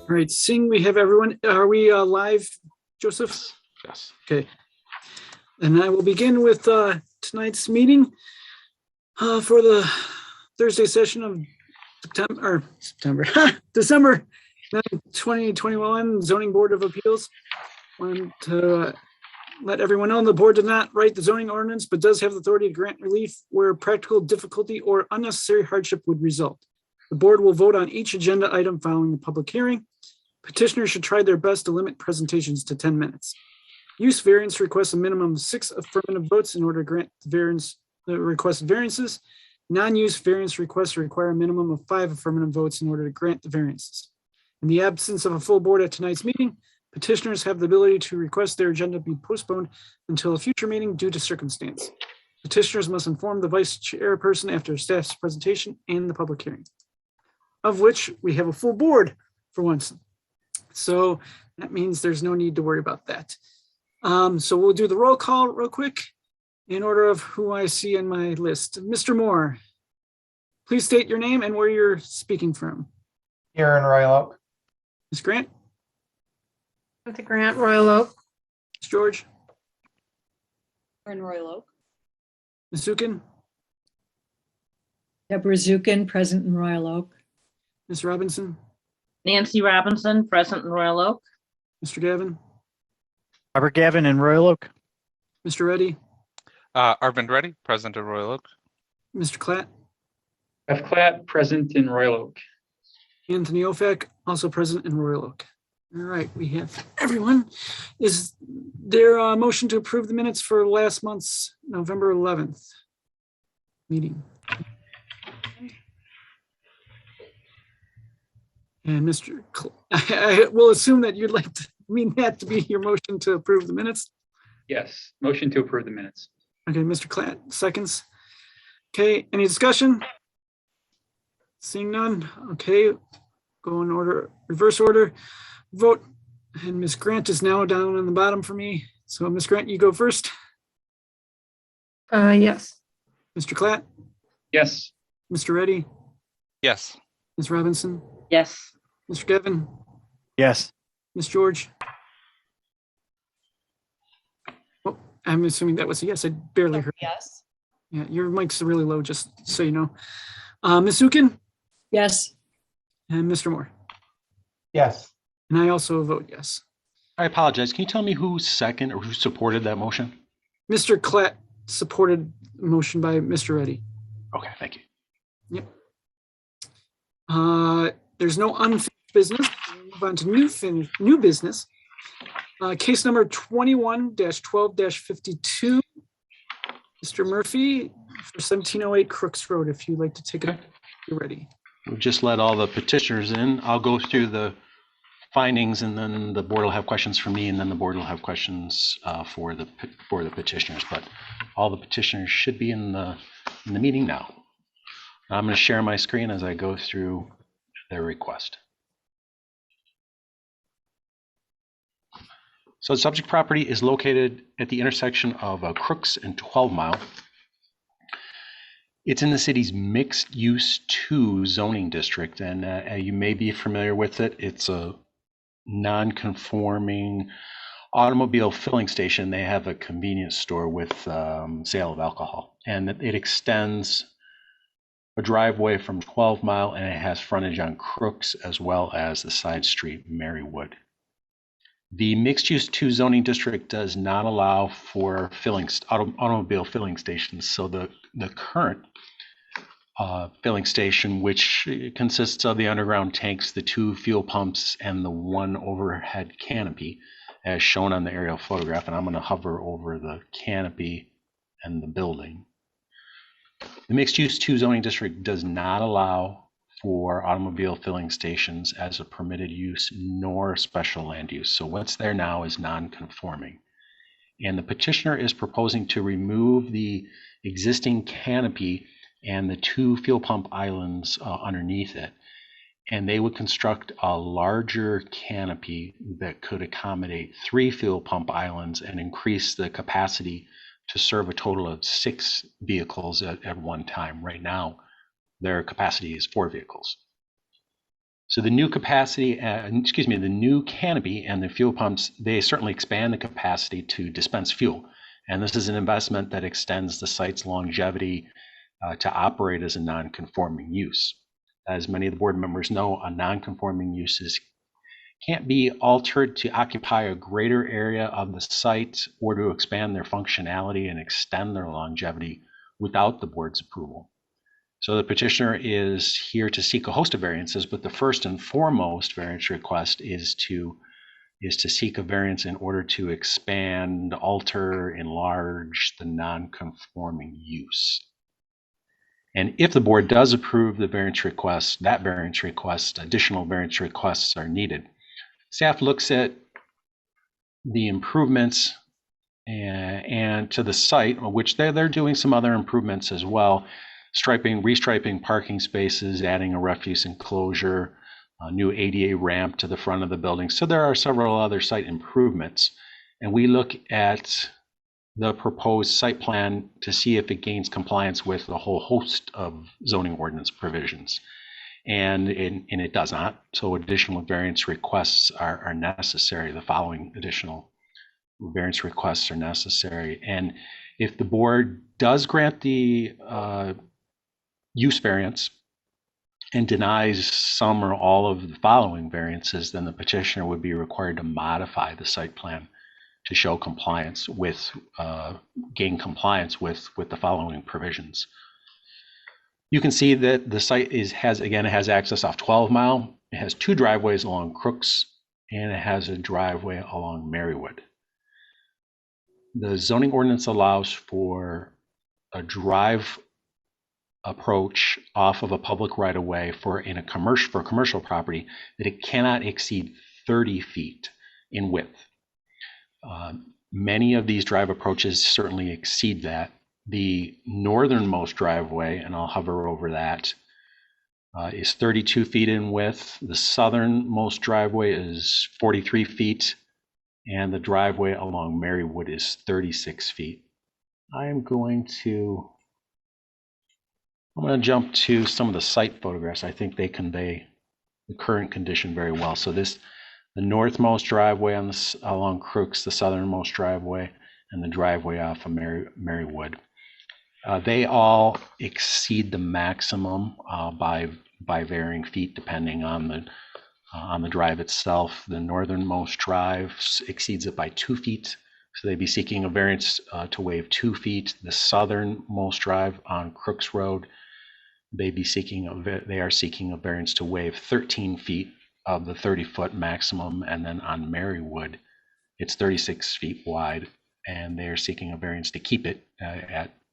All right, seeing we have everyone, are we live, Joseph? Yes. Okay. And I will begin with tonight's meeting for the Thursday session of December 9, 2021 Zoning Board of Appeals. I want to let everyone know the board did not write the zoning ordinance, but does have the authority to grant relief where practical difficulty or unnecessary hardship would result. The board will vote on each agenda item following the public hearing. Petitioners should try their best to limit presentations to 10 minutes. Use variance requests a minimum of 6 affirmative votes in order to grant the requested variances. Non-use variance requests require a minimum of 5 affirmative votes in order to grant the variances. In the absence of a full board at tonight's meeting, petitioners have the ability to request their agenda be postponed until a future meeting due to circumstance. Petitioners must inform the vice chairperson after staff's presentation and the public hearing, of which we have a full board for once. So that means there's no need to worry about that. So we'll do the roll call real quick in order of who I see in my list. Mr. Moore, please state your name and where you're speaking from. Here in Royal Oak. Ms. Grant? Samantha Grant, Royal Oak. Ms. George? We're in Royal Oak. Ms. Zukin? Deborah Zukin, present in Royal Oak. Ms. Robinson? Nancy Robinson, present in Royal Oak. Mr. Gavin? Robert Gavin in Royal Oak. Mr. Reddy? Arvind Reddy, present at Royal Oak. Mr. Klatt? F. Klatt, present in Royal Oak. Anthony Ofak, also present in Royal Oak. All right, we have everyone. Is there a motion to approve the minutes for last month's November 11th meeting? And Mr. I will assume that you'd like to mean that to be your motion to approve the minutes. Yes, motion to approve the minutes. Okay, Mr. Klatt, seconds. Okay, any discussion? Seeing none. Okay, go in order, reverse order, vote. And Ms. Grant is now down on the bottom for me. So Ms. Grant, you go first. Yes. Mr. Klatt, Yes. Mr. Reddy, Yes. Ms. Robinson, Yes. Mr. Gavin, Yes. Ms. George. Oh, I'm assuming that was a yes. I barely heard. Yes. Yeah, your mic's really low, just so you know. Ms. Zukin Yes. and Mr. Moore. Yes. And I also vote yes. I apologize. Can you tell me who second or who supported that motion? Mr. Klatt supported the motion by Mr. Reddy. Okay, thank you. Yep. There's no unfinished business. We'll move on to new business. Case number 21-12-52. Mr. Murphy for 1708 Crooks Road. If you'd like to take it up, you're ready. We'll just let all the petitioners in. I'll go through the findings, and then the board will have questions for me, and then the board will have questions for the petitioners. But all the petitioners should be in the meeting now. I'm going to share my screen as I go through their request. So the subject property is located at the intersection of Crooks and 12 Mile. It's in the city's mixed use 2 zoning district, and you may be familiar with it. It's a non-conforming automobile filling station. They have a convenience store with sale of alcohol, and it extends a driveway from 12 Mile, and it has frontage on Crooks as well as the side street Marywood. The mixed-use 2 zoning district does not allow for automobile filling stations. So the current filling station, which consists of the underground tanks, the 2 fuel pumps, and the 1 overhead canopy, as shown on the aerial photograph. And I'm going to hover over the canopy and the building. The mixed-use 2 zoning district does not allow for automobile filling stations as a permitted use nor special land use. So what's there now is non-conforming. And the petitioner is proposing to remove the existing canopy and the 2 fuel pump islands underneath it. And they would construct a larger canopy that could accommodate 3 fuel pump islands and increase the capacity to serve a total of 6 vehicles at one time. Right now, their capacity is 4 vehicles. So the new capacity, the new canopy and the fuel pumps, they certainly expand the capacity to dispense fuel. And this is an investment that extends the site's longevity to operate as a non-conforming use. As many of the board members know, a non-conforming use can't be altered to occupy a greater area of the site or to expand their functionality and extend their longevity without the board's approval. So the petitioner is here to seek a host of variances, but the first and foremost variance request is to seek a variance in order to expand, alter, enlarge the non-conforming use. And if the board does approve the variance request, additional variance requests are needed. Staff looks at the improvements and to the site, which they're doing some other improvements as well. Restriping parking spaces, adding a refuse enclosure, a new ADA ramp to the front of the building. So there are several other site improvements. And we look at the proposed site plan to see if it gains compliance with a whole host of zoning ordinance provisions. And it does not. So additional variance requests are necessary. The following additional variance requests are necessary. And if the board does grant the use variance and denies some or all of the following variances, then the petitioner would be required to modify the site plan to show compliance with, gain compliance with the following provisions. You can see that the site has access off 12 Mile. It has 2 driveways along Crooks, and it has a driveway along Marywood. The zoning ordinance allows for a drive approach off of a public right-of-way for commercial property that it cannot exceed 30 feet in width. Many of these drive approaches certainly exceed that. The northernmost driveway, and I'll hover over that, is 32 feet in width. The southernmost driveway is 43 feet, and the driveway along Marywood is 36 feet. I'm going to jump to some of the site photographs. I think they convey the current condition very well. So the northmost driveway along Crooks, the southernmost driveway, and the driveway off of Marywood. They all exceed the maximum by varying feet depending on the drive itself. The northernmost drive exceeds it by 2 feet, so they'd be seeking a variance to waive 2 feet. The southernmost drive on Crooks Road, they are seeking a variance to waive 13 feet of the 30-foot maximum, and then on Marywood, it's 36 feet wide, and they are seeking a variance to keep it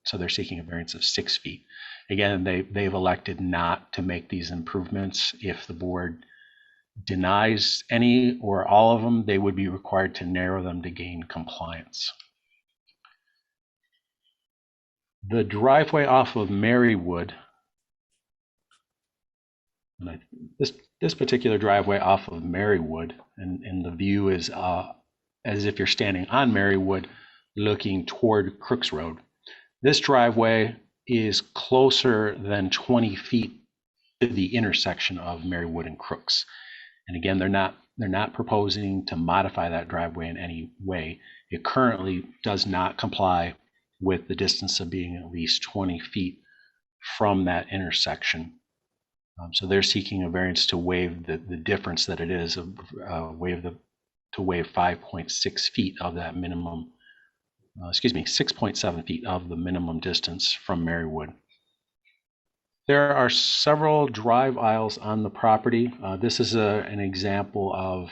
so they're seeking a variance of 6 feet. Again, they've elected not to make these improvements. If the board denies any or all of them, they would be required to narrow them to gain compliance. The driveway off of Marywood, this particular driveway off of Marywood, and the view is as if you're standing on Marywood looking toward Crooks Road. This driveway is closer than 20 feet to the intersection of Marywood and Crooks. And again, they're not proposing to modify that driveway in any way. It currently does not comply with the distance of being at least 20 feet from that intersection. So they're seeking a variance to waive the difference that it is, to waive 5.6 feet of that minimum, 6.7 feet of the minimum distance from Marywood. There are several drive aisles on the property. This is an example of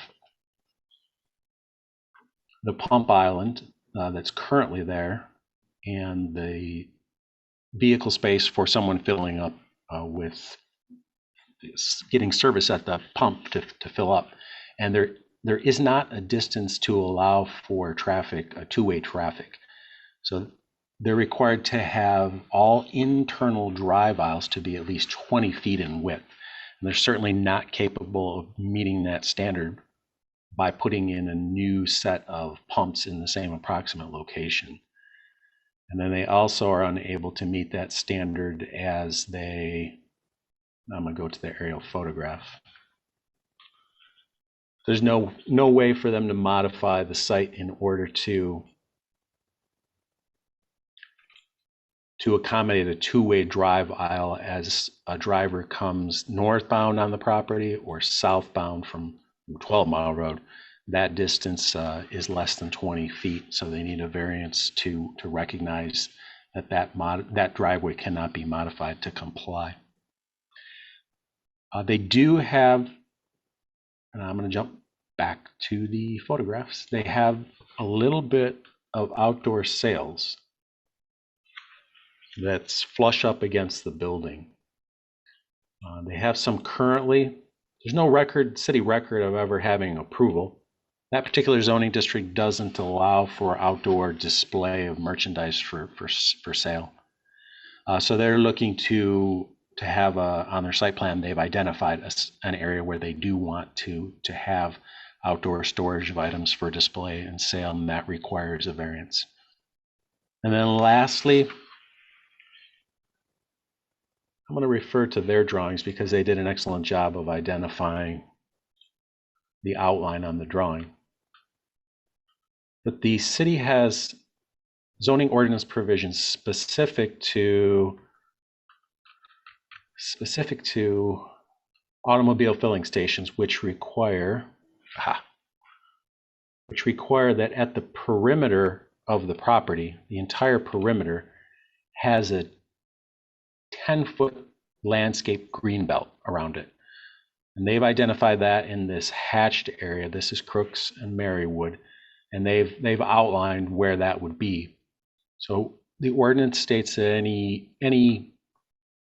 the pump island that's currently there, and the vehicle space for someone filling up with getting service at the pump to fill up. And there is not a distance to allow for traffic, two-way traffic. So they're required to have all internal drive aisles to be at least 20 feet in width. And they're certainly not capable of meeting that standard by putting in a new set of pumps in the same approximate location. And then they also are unable to meet that standard as I'm going to go to the aerial photograph. There's no way for them to modify the site in order to accommodate a two-way drive aisle as a driver comes northbound on the property or southbound from 12 Mile Road. That distance is less than 20 feet, so they need a variance to recognize that driveway cannot be modified to comply. They do have, and I'm going to jump back to the photographs, they have a little bit of outdoor sales that's flush up against the building. They have some currently. There's no city record of ever having approval. That particular zoning district doesn't allow for outdoor display of merchandise for sale. So they're looking to have on their site plan, they've identified an area where they do want to have outdoor storage of items for display and sale, and that requires a variance. And then lastly, I'm going to refer to their drawings because they did an excellent job of identifying the outline on the drawing. But the city has zoning ordinance provisions specific to automobile filling stations, which require that at the perimeter of the property, the entire perimeter has a 10-foot landscape green belt around it. And they've identified that in this hatched area. This is Crooks and Marywood, and they've outlined where that would be. So the ordinance states that any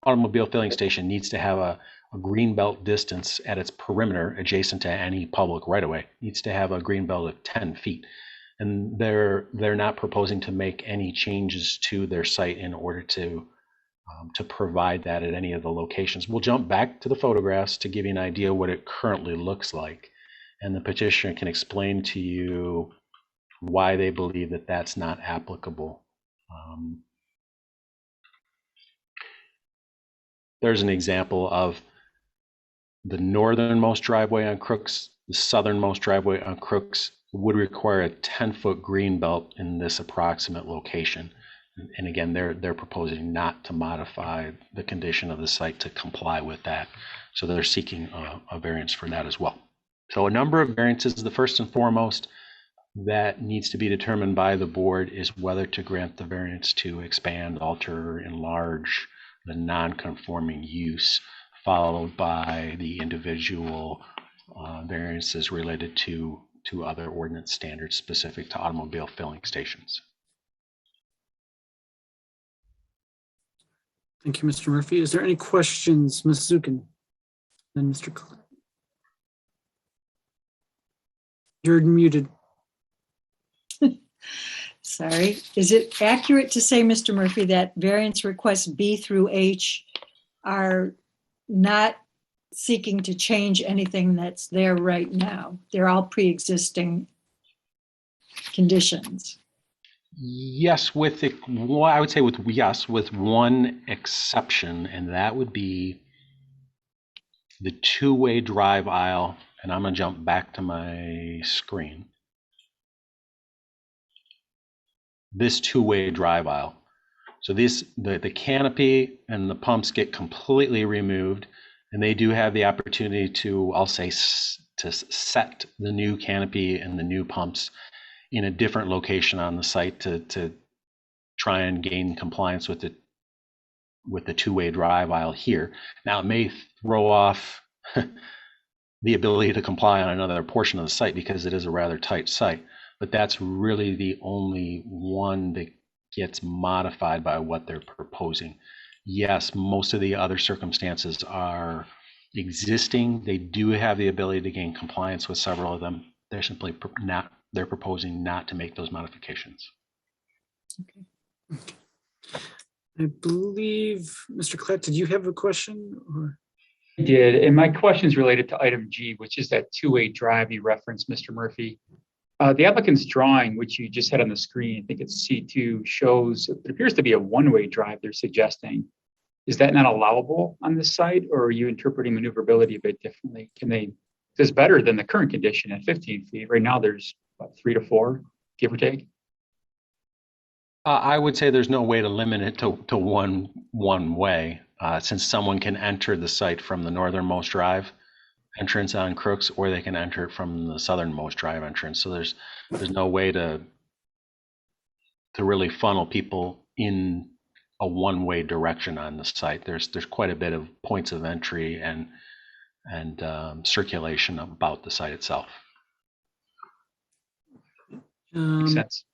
automobile filling station needs to have a green belt distance at its perimeter adjacent to any public right-of-way. Needs to have a green belt of 10 feet. And they're not proposing to make any changes to their site in order to provide that at any of the locations. We'll jump back to the photographs to give you an idea what it currently looks like. And the petitioner can explain to you why they believe that that's not applicable. There's an example of the northernmost driveway on Crooks, the southernmost driveway on Crooks would require a 10-foot green belt in this approximate location. And again, they're proposing not to modify the condition of the site to comply with that. So they're seeking a variance for that as well. So a number of variances. The first and foremost that needs to be determined by the board is whether to grant the variance to expand, alter, enlarge the non-conforming use, followed by the individual variances related to other ordinance standards specific to automobile filling stations. Thank you, Mr. Murphy. Is there any questions, Ms. Zukin? Then Mr. Collette. You're muted. Sorry. Is it accurate to say, Mr. Murphy, that variance requests B through H are not seeking to change anything that's there right now? They're all pre-existing conditions. Yes, I would say with one exception, and that would be the two-way drive aisle. And I'm going to jump back to my screen. This two-way drive aisle. So the canopy and the pumps get completely removed, and they do have the opportunity to, I'll say, to set the new canopy and the new pumps in a different location on the site to try and gain compliance with the two-way drive aisle here. Now, it may throw off the ability to comply on another portion of the site because it is a rather tight site, but that's really the only one that gets modified by what they're proposing. Yes, most of the other circumstances are existing. They do have the ability to gain compliance with several of them. They're simply they're proposing not to make those modifications. Okay. I believe, Mr. Collette, did you have a question? Or? I did, and my question is related to item G, which is that two-way drive you referenced, Mr. Murphy. The applicant's drawing, which you just had on the screen, I think it's C2, shows it appears to be a one-way drive they're suggesting. Is that not allowable on this site, or are you interpreting maneuverability a bit differently? Can they is better than the current condition at 15 feet. Right now, there's what, 3 to 4, give or take. I would say there's no way to limit it to one way, since someone can enter the site from the northernmost drive entrance on Crooks, or they can enter it from the southernmost drive entrance. So there's no way to really funnel people in a one-way direction on the site. There's quite a bit of points of entry and circulation about the site itself. Makes sense.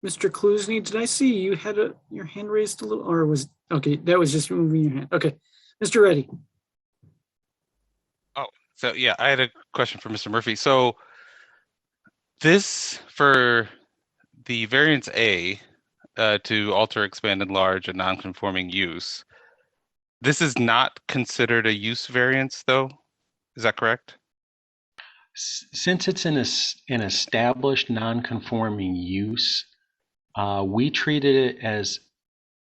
Mr. Klusny, did I see you had your hand raised a little, or was, okay, that was just moving your hand. Okay. Mr. Reddy. So yeah, I had a question for Mr. Murphy. So this, for the variance A, to alter, expand, enlarge a non-conforming use, this is not considered a use variance, though? Is that correct? Since it's an established non-conforming use, we treated it as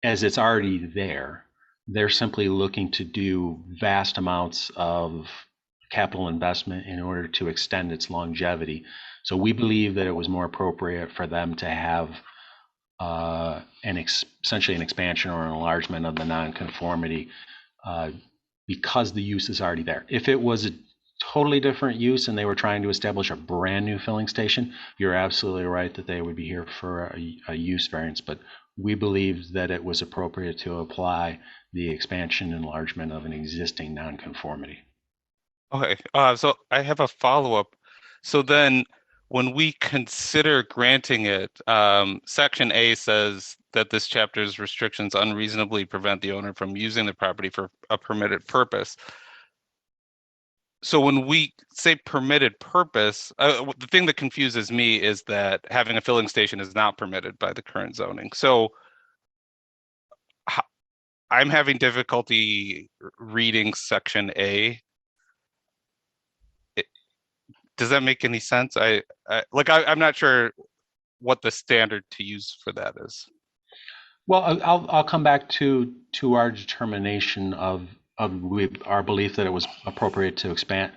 it's already there. They're simply looking to do vast amounts of capital investment in order to extend its longevity. So we believe that it was more appropriate for them to have essentially an expansion or an enlargement of the nonconformity because the use is already there. If it was a totally different use and they were trying to establish a brand new filling station, you're absolutely right that they would be here for a use variance. But we believe that it was appropriate to apply the expansion enlargement of an existing nonconformity. Okay, so I have a follow-up. So then when we consider granting it, Section A says that this chapter's restrictions unreasonably prevent the owner from using the property for a permitted purpose. So when we say permitted purpose, the thing that confuses me is that having a filling station is not permitted by the current zoning. So I'm having difficulty reading Section A. Does that make any sense? I'm not sure what the standard to use for that is. Well, I'll come back to our determination of our belief that it was appropriate to expand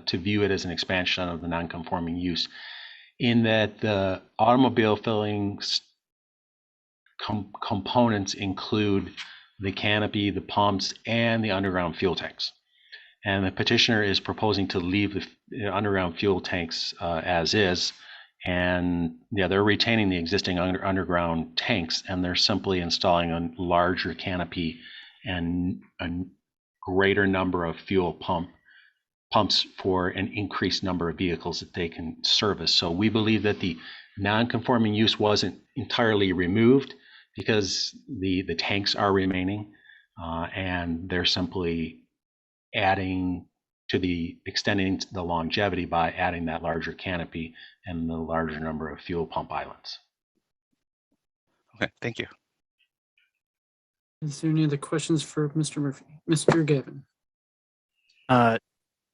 to view it as an expansion of the non-conforming use, in that the automobile filling components include the canopy, the pumps, and the underground fuel tanks. And the petitioner is proposing to leave the underground fuel tanks as is. And yeah, they're retaining the existing underground tanks, and they're simply installing a larger canopy and a greater number of fuel pumps for an increased number of vehicles that they can service. So we believe that the non-conforming use wasn't entirely removed because the tanks are remaining, and they're simply adding to extending the longevity by adding that larger canopy and the larger number of fuel pump islands. Okay, thank you. Is there any other questions for Mr. Murphy? Mr. Gavin?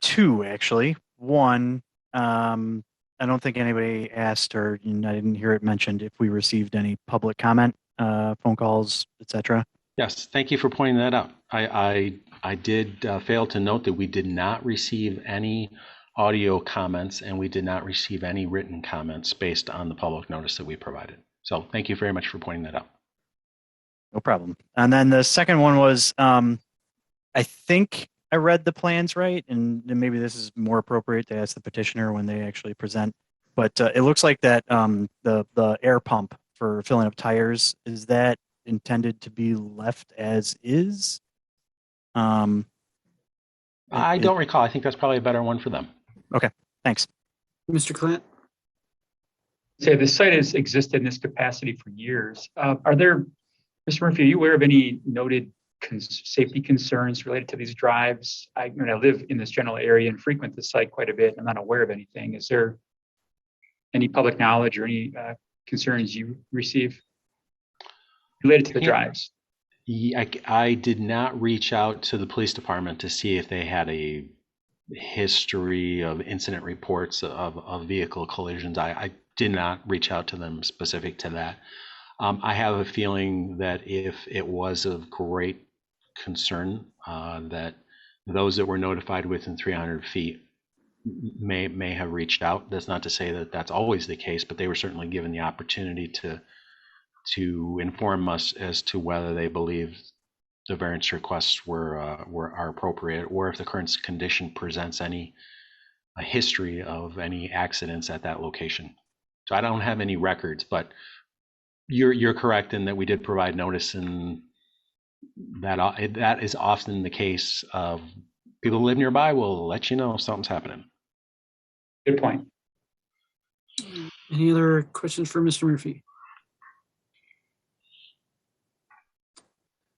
Two, actually. One, I don't think anybody asked, or I didn't hear it mentioned, if we received any public comment, phone calls, etc. Yes, thank you for pointing that out. I did fail to note that we did not receive any audio comments, and we did not receive any written comments based on the public notice that we provided. So thank you very much for pointing that out. No problem. And then the second one was, I think I read the plans right, and maybe this is more appropriate to ask the petitioner when they actually present, but it looks like that the air pump for filling up tires, is that intended to be left as is? I don't recall. I think that's probably a better one for them. Okay, thanks. Mr. Clant? So the site has existed in this capacity for years. Are there, Mr. Murphy, are you aware of any noted safety concerns related to these drives? I live in this general area and frequent the site quite a bit. I'm not aware of anything. Is there any public knowledge or any concerns you receive related to the drives? I did not reach out to the police department to see if they had a history of incident reports of vehicle collisions. I did not reach out to them specific to that. I have a feeling that if it was of great concern, that those that were notified within 300 feet may have reached out. That's not to say that that's always the case, but they were certainly given the opportunity to inform us as to whether they believe the variance requests are appropriate, or if the current condition presents a history of any accidents at that location. So I don't have any records, but you're correct in that we did provide notice, and that is often the case. Of people who live nearby will let you know if something's happening. Good point. Any other questions for Mr. Murphy?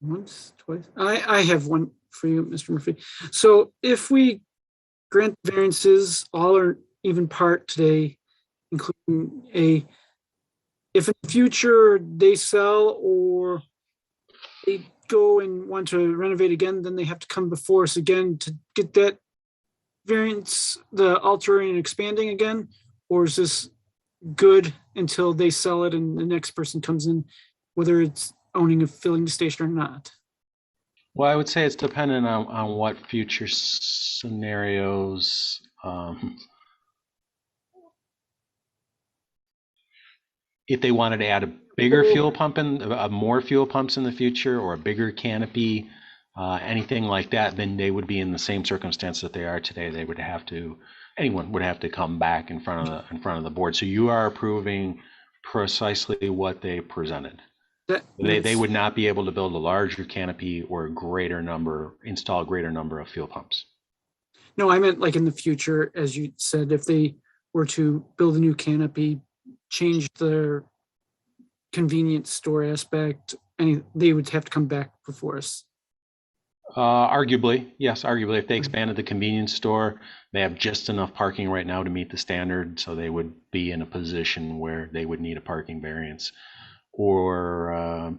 Once, twice. I have one for you, Mr. Murphy. So if we grant variances, all or even part today, including if in the future they sell or they go and want to renovate again, then they have to come before us again to get that variance, the altering and expanding again? Or is this good until they sell it and the next person comes in, whether it's owning a filling station or not? Well, I would say it's dependent on what future scenarios. If they wanted to add a bigger fuel pump more fuel pumps in the future, or a bigger canopy, anything like that, then they would be in the same circumstance that they are today. They would have to, anyone would have to come back in front of the board. So you are approving precisely what they presented. They would not be able to build a larger canopy or install a greater number of fuel pumps. No, I meant like in the future, as you said, if they were to build a new canopy, change their convenience store aspect, and they would have to come back before us. Arguably, yes, arguably. If they expanded the convenience store, they have just enough parking right now to meet the standard, so they would be in a position where they would need a parking variance. Or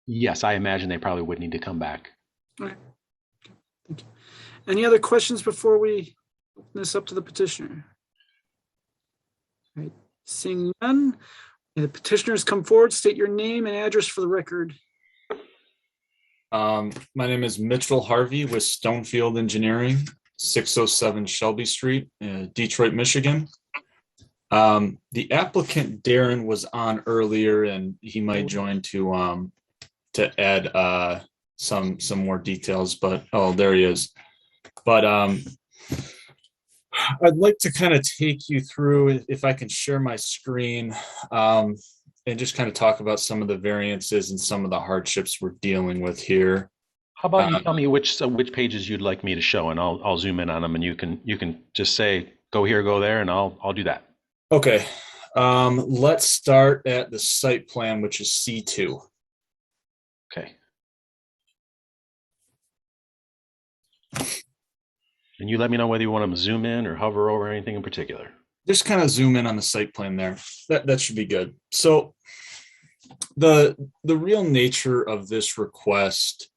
yes, I imagine they probably would need to come back. All right. Okay. Thank you. Any other questions before we open this up to the petitioner? All right. Seeing none, the petitioners come forward, state your name and address for the record. My name is Mitchell Harvey with Stonefield Engineering, 607 Shelby Street, Detroit, Michigan. The applicant Darren was on earlier, and he might join to add some more details. But there he is. But I'd like to kind of take you through, if I can share my screen, and just kind of talk about some of the variances and some of the hardships we're dealing with here. How about you tell me which pages you'd like me to show, and I'll zoom in on them, and you can just say go here, go there, and I'll do that. Okay. Let's start at the site plan, which is C2. Okay. And you let me know whether you want to zoom in or hover over anything in particular. Just kind of zoom in on the site plan there. That should be good. So the real nature of this request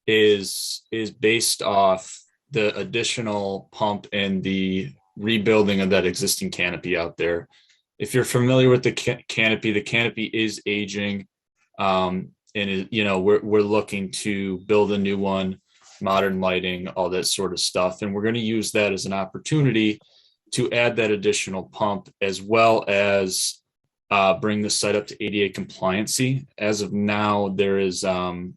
is based off the additional pump and the rebuilding of that existing canopy out there. If you're familiar with the canopy is aging, and we're looking to build a new one, modern lighting, all that sort of stuff, and we're going to use that as an opportunity to add that additional pump, as well as bring the site up to ADA compliancy. As of now, there is right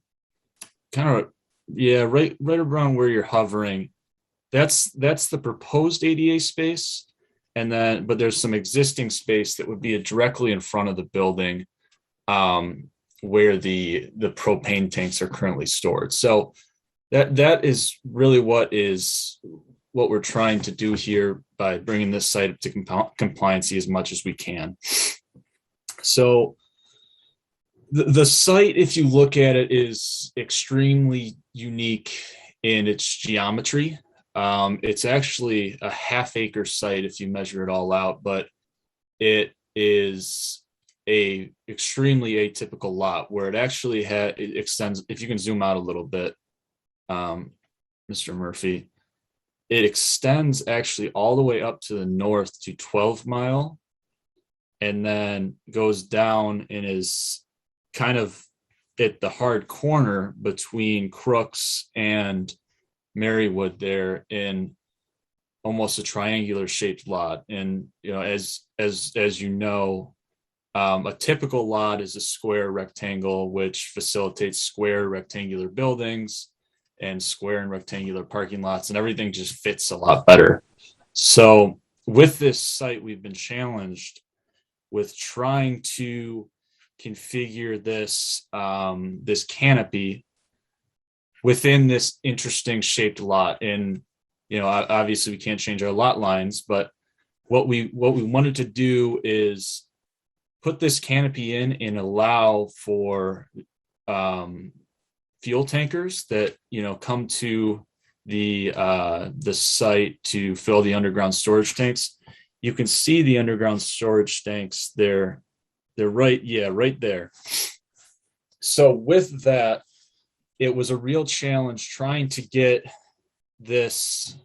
around where you're hovering. That's the proposed ADA space, but there's some existing space that would be directly in front of the building, where the propane tanks are currently stored. So that is really what we're trying to do here by bringing this site up to compliancy as much as we can. So the site, if you look at it, is extremely unique in its geometry. It's actually a half-acre site if you measure it all out, but it is a extremely atypical lot where it actually it extends. If you can zoom out a little bit, Mr. Murphy, it extends actually all the way up to the north to 12 Mile, and then goes down and is kind of at the hard corner between Crooks and Marywood there in almost a triangular shaped lot. And, as you know, a typical lot is a square rectangle, which facilitates square rectangular buildings and square and rectangular parking lots, and everything just fits a lot better. So with this site, we've been challenged with trying to configure this this canopy within this interesting shaped lot. And obviously we can't change our lot lines, but what we wanted to do is put this canopy in and allow for fuel tankers that come to the site to fill the underground storage tanks. You can see the underground storage tanks. They're right there. So with that, it was a real challenge trying to get these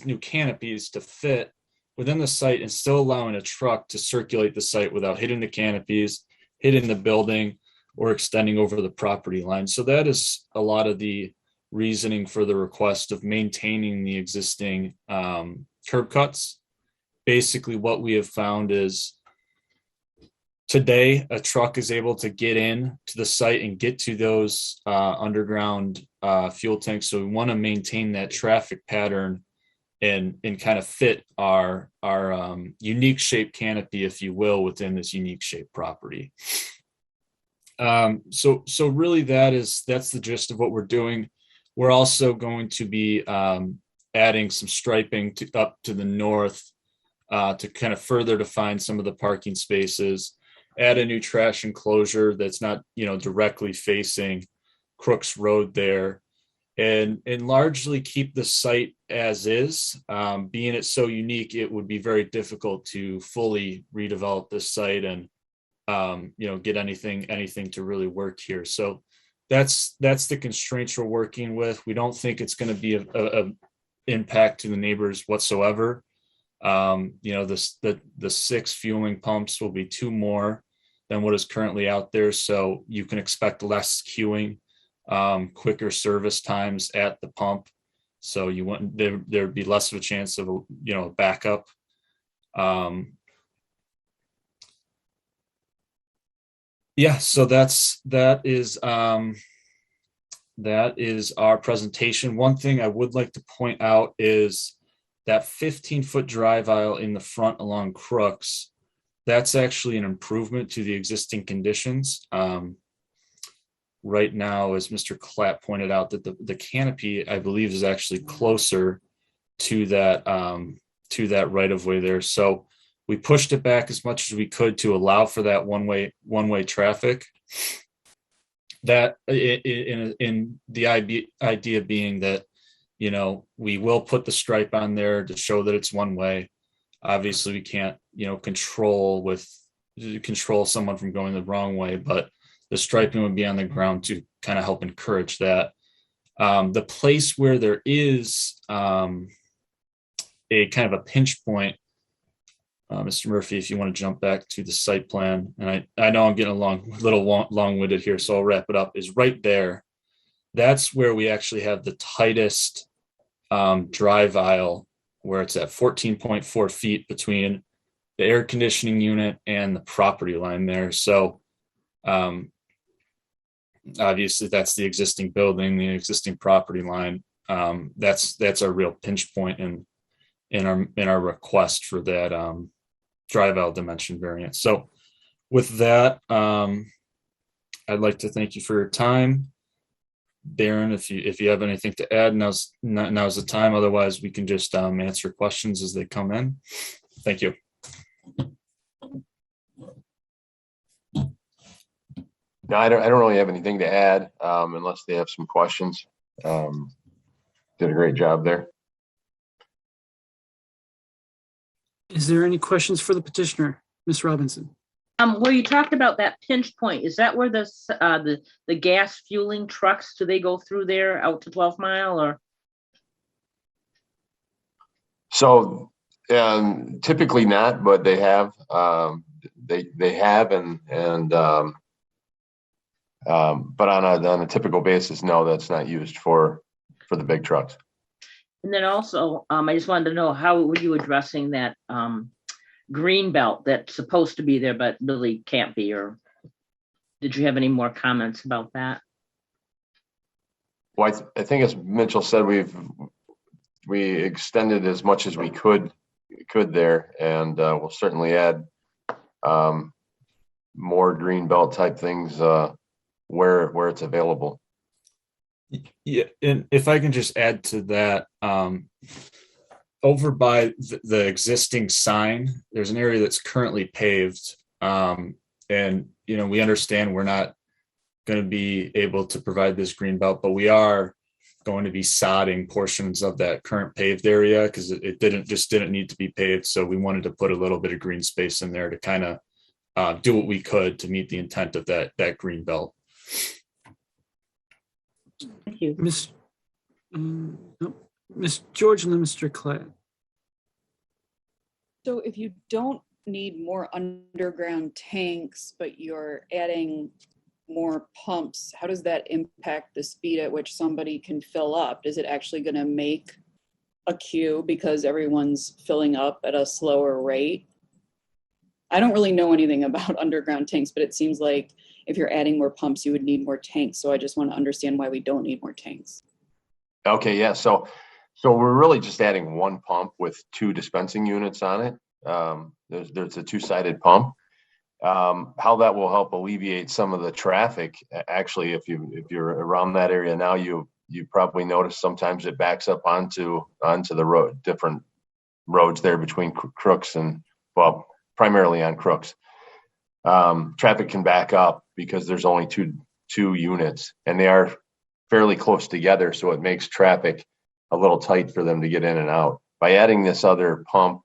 new canopies to fit within the site and still allowing a truck to circulate the site without hitting the canopies, hitting the building, or extending over the property line. So that is a lot of the reasoning for the request of maintaining the existing curb cuts. Basically, what we have found is today a truck is able to get in to the site and get to those underground fuel tanks. So we want to maintain that traffic pattern and kind of fit our unique shaped canopy, if you will, within this unique shaped property. So really that's the gist of what we're doing. We're also going to be adding some striping up to the north to kind of further define some of the parking spaces, add a new trash enclosure that's not directly facing Crooks Road there, and largely keep the site as is. Being it so unique, it would be very difficult to fully redevelop this site and get anything to really work here. So that's the constraints we're working with. We don't think it's going to be a impact to the neighbors whatsoever. The 6 fueling pumps will be 2 more than what is currently out there, so you can expect less queuing, quicker service times at the pump, so you wouldn't there'd be less of a chance of a backup. So that is our presentation. One thing I would like to point out is that 15-foot drive aisle in the front along Crooks. That's actually an improvement to the existing conditions. Right now, as Mr. Clapp pointed out, that the canopy, I believe, is actually closer to that right of way there. So we pushed it back as much as we could to allow for that one-way traffic. That in the idea being that we will put the stripe on there to show that it's one way. Obviously, we can't control someone from going the wrong way, but the striping would be on the ground to kind of help encourage that. The place where there is a kind of a pinch point, Mr. Murphy, if you want to jump back to the site plan, and I know I'm getting a little long-winded here, so I'll wrap it up, is right there. That's where we actually have the tightest drive aisle, where it's at 14.4 feet between the air conditioning unit and the property line there. So obviously that's the existing building, the existing property line. That's our real pinch point in our request for that drive aisle dimension variance. So with that, I'd like to thank you for your time. Darren, if you have anything to add, now's the time. Otherwise, we can just answer questions as they come in. Thank you. No, I don't really have anything to add unless they have some questions. Did a great job there. Is there any questions for the petitioner, Ms. Robinson? Where you talked about that pinch point, is that where the gas fueling trucks, do they go through there out to 12 Mile or? So typically not, but they have. They have but on a typical basis, no, that's not used for the big trucks. And then also, I just wanted to know, how were you addressing that green belt that's supposed to be there but really can't be? Or did you have any more comments about that? Well, I think as Mitchell said, we extended as much as we could there, and we'll certainly add more green belt type things where it's available. Yeah, and if I can just add to that, over by the existing sign, there's an area that's currently paved, and we understand we're not going to be able to provide this green belt, but we are going to be sodding portions of that current paved area because it didn't need to be paved. So we wanted to put a little bit of green space in there to kind of do what we could to meet the intent of that green belt. Thank you. Miss George and then Mr. Clatt. So if you don't need more underground tanks, but you're adding more pumps, how does that impact the speed at which somebody can fill up? Is it actually going to make a queue because everyone's filling up at a slower rate? I don't really know anything about underground tanks, but it seems like if you're adding more pumps, you would need more tanks. So I just want to understand why we don't need more tanks. Okay, yeah. So we're really just adding one pump with 2 dispensing units on it. There's a 2-sided pump. How that will help alleviate some of the traffic. Actually, if you're around that area now, you probably notice sometimes it backs up onto the road, different roads there between Crooks and, well, primarily on Crooks. Traffic can back up because there's only two units, and they are fairly close together, so it makes traffic a little tight for them to get in and out. By adding this other pump,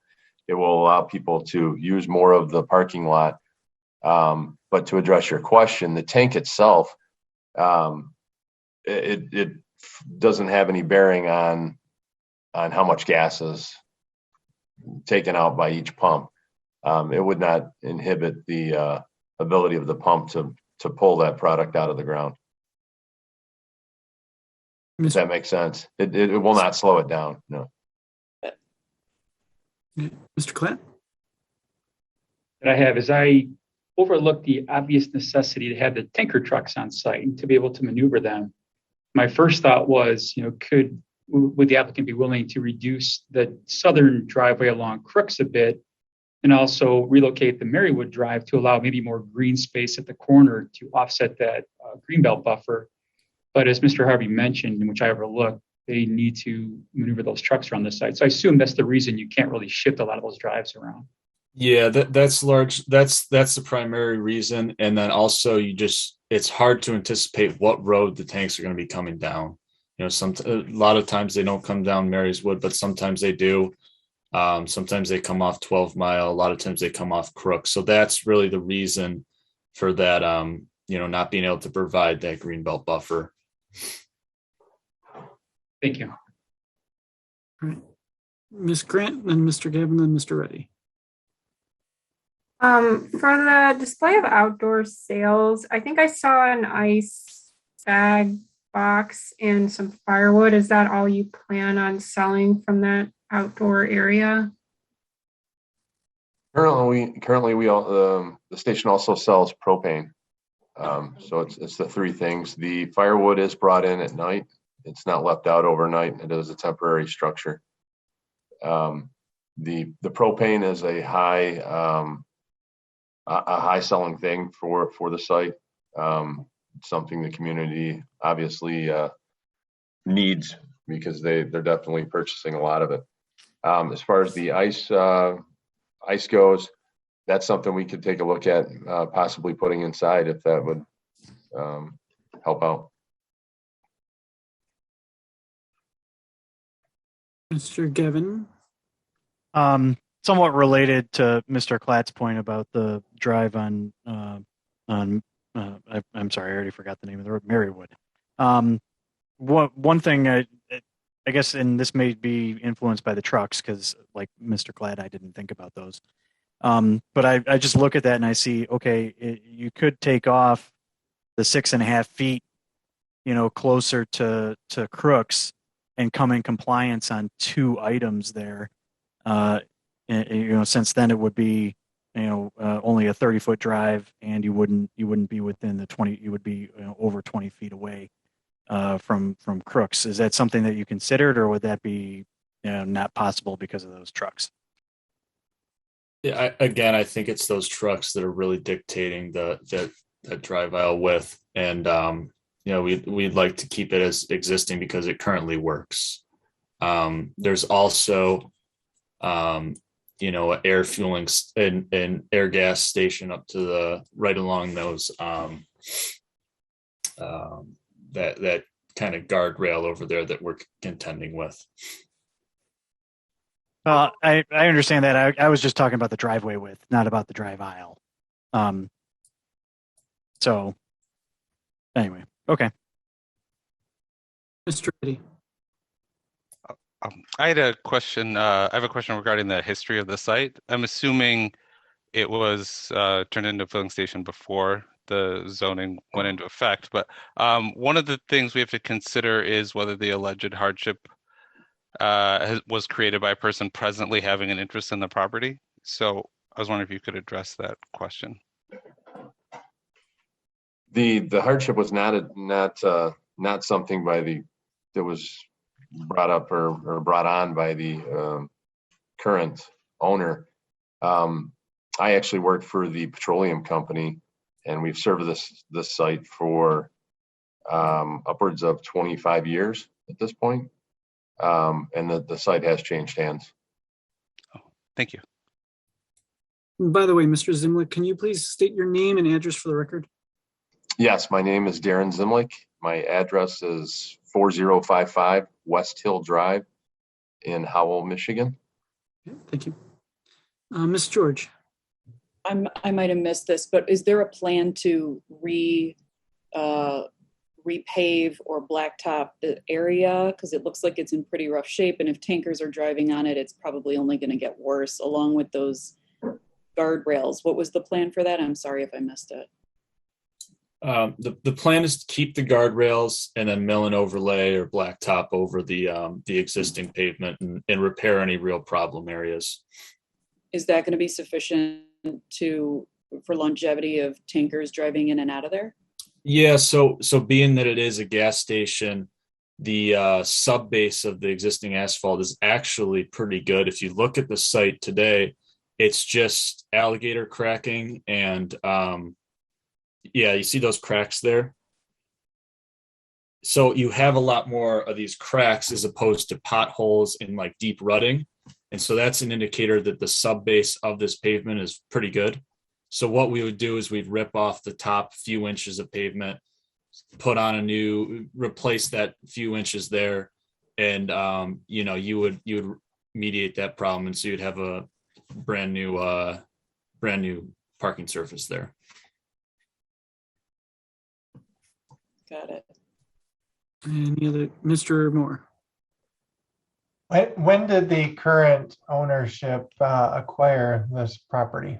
it will allow people to use more of the parking lot. But to address your question, the tank itself, it doesn't have any bearing on how much gas is taken out by each pump. It would not inhibit the ability of the pump to pull that product out of the ground. Does that make sense? It will not slow it down. No. Mr. Clatt? That I have is I overlooked the obvious necessity to have the tanker trucks on site and to be able to maneuver them. My first thought was, would the applicant be willing to reduce the southern driveway along Crooks a bit and also relocate the Marywood Drive to allow maybe more green space at the corner to offset that greenbelt buffer? But as Mr. Harvey mentioned, and which I overlooked, they need to maneuver those trucks around the site. So I assume that's the reason you can't really shift a lot of those drives around. Yeah, that's large. That's the primary reason. And then also it's hard to anticipate what road the tanks are going to be coming down. A lot of times they don't come down Maryswood, but sometimes they do. Sometimes they come off 12 Mile. A lot of times they come off Crook. So that's really the reason for that, not being able to provide that greenbelt buffer. Thank you. All right. Ms. Grant, then Mr. Gavin, then Mr. Reddy. For the display of outdoor sales, I think I saw an ice bag box and some firewood. Is that all you plan on selling from that outdoor area? Currently, we all the station also sells propane. So it's the 3 things. The firewood is brought in at night. It's not left out overnight. It is a temporary structure. The propane is a high selling thing for the site. Something the community obviously needs because they're definitely purchasing a lot of it. As far as the ice goes, that's something we could take a look at possibly putting inside if that would help out. Mr. Gavin? Somewhat related to Mr. Clatt's point about the drive on I'm sorry, I already forgot the name of the road, Marywood. One thing I guess, and this may be influenced by the trucks because like Mr. Clatt, I didn't think about those. But I just look at that and I see, okay, you could take off the 6.5 feet, closer to Crooks and come in compliance on 2 items there. Since then it would be, only a 30-foot drive, and you wouldn't be within the 20. You would be over 20 feet away from Crooks. Is that something that you considered, or would that be not possible because of those trucks? Yeah, I think it's those trucks that are really dictating that drive aisle width, and we'd like to keep it as existing because it currently works. There's also an air fueling and air gas station up to the right along those that kind of guardrail over there that we're contending with. I understand that. I was just talking about the driveway width, not about the drive aisle. So anyway, okay. Mr. Reddy. I had a question. I have a question regarding the history of the site. I'm assuming it was turned into a filling station before the zoning went into effect. But one of the things we have to consider is whether the alleged hardship was created by a person presently having an interest in the property. So I was wondering if you could address that question. The hardship was not something that was brought up or brought on by the current owner. I actually worked for the petroleum company, and we've served this site for upwards of 25 years at this point. And the site has changed hands. Oh, thank you. By the way, Mr. Zimlick, can you please state your name and address for the record? Yes, my name is Darren Zimlick. My address is 4055 West Hill Drive in Howell, Michigan. Okay, thank you. Ms. George. I might have missed this, but is there a plan to repave or blacktop the area? Because it looks like it's in pretty rough shape, and if tankers are driving on it, it's probably only going to get worse, along with those guardrails. What was the plan for that? I'm sorry if I missed it. The plan is to keep the guardrails and then mill and overlay or blacktop over the existing pavement and repair any real problem areas. Is that going to be sufficient for longevity of tankers driving in and out of there? Yeah, so being that it is a gas station, the sub base of the existing asphalt is actually pretty good. If you look at the site today, it's just alligator cracking, and you see those cracks there. So you have a lot more of these cracks as opposed to potholes in like deep rutting. And so that's an indicator that the sub base of this pavement is pretty good. So what we would do is we'd rip off the top few inches of pavement, put on replace that few inches there, and you would mediate that problem, and so you'd have a brand new parking surface there. Got it. Any other, Mr. Moore? When did the current ownership acquire this property?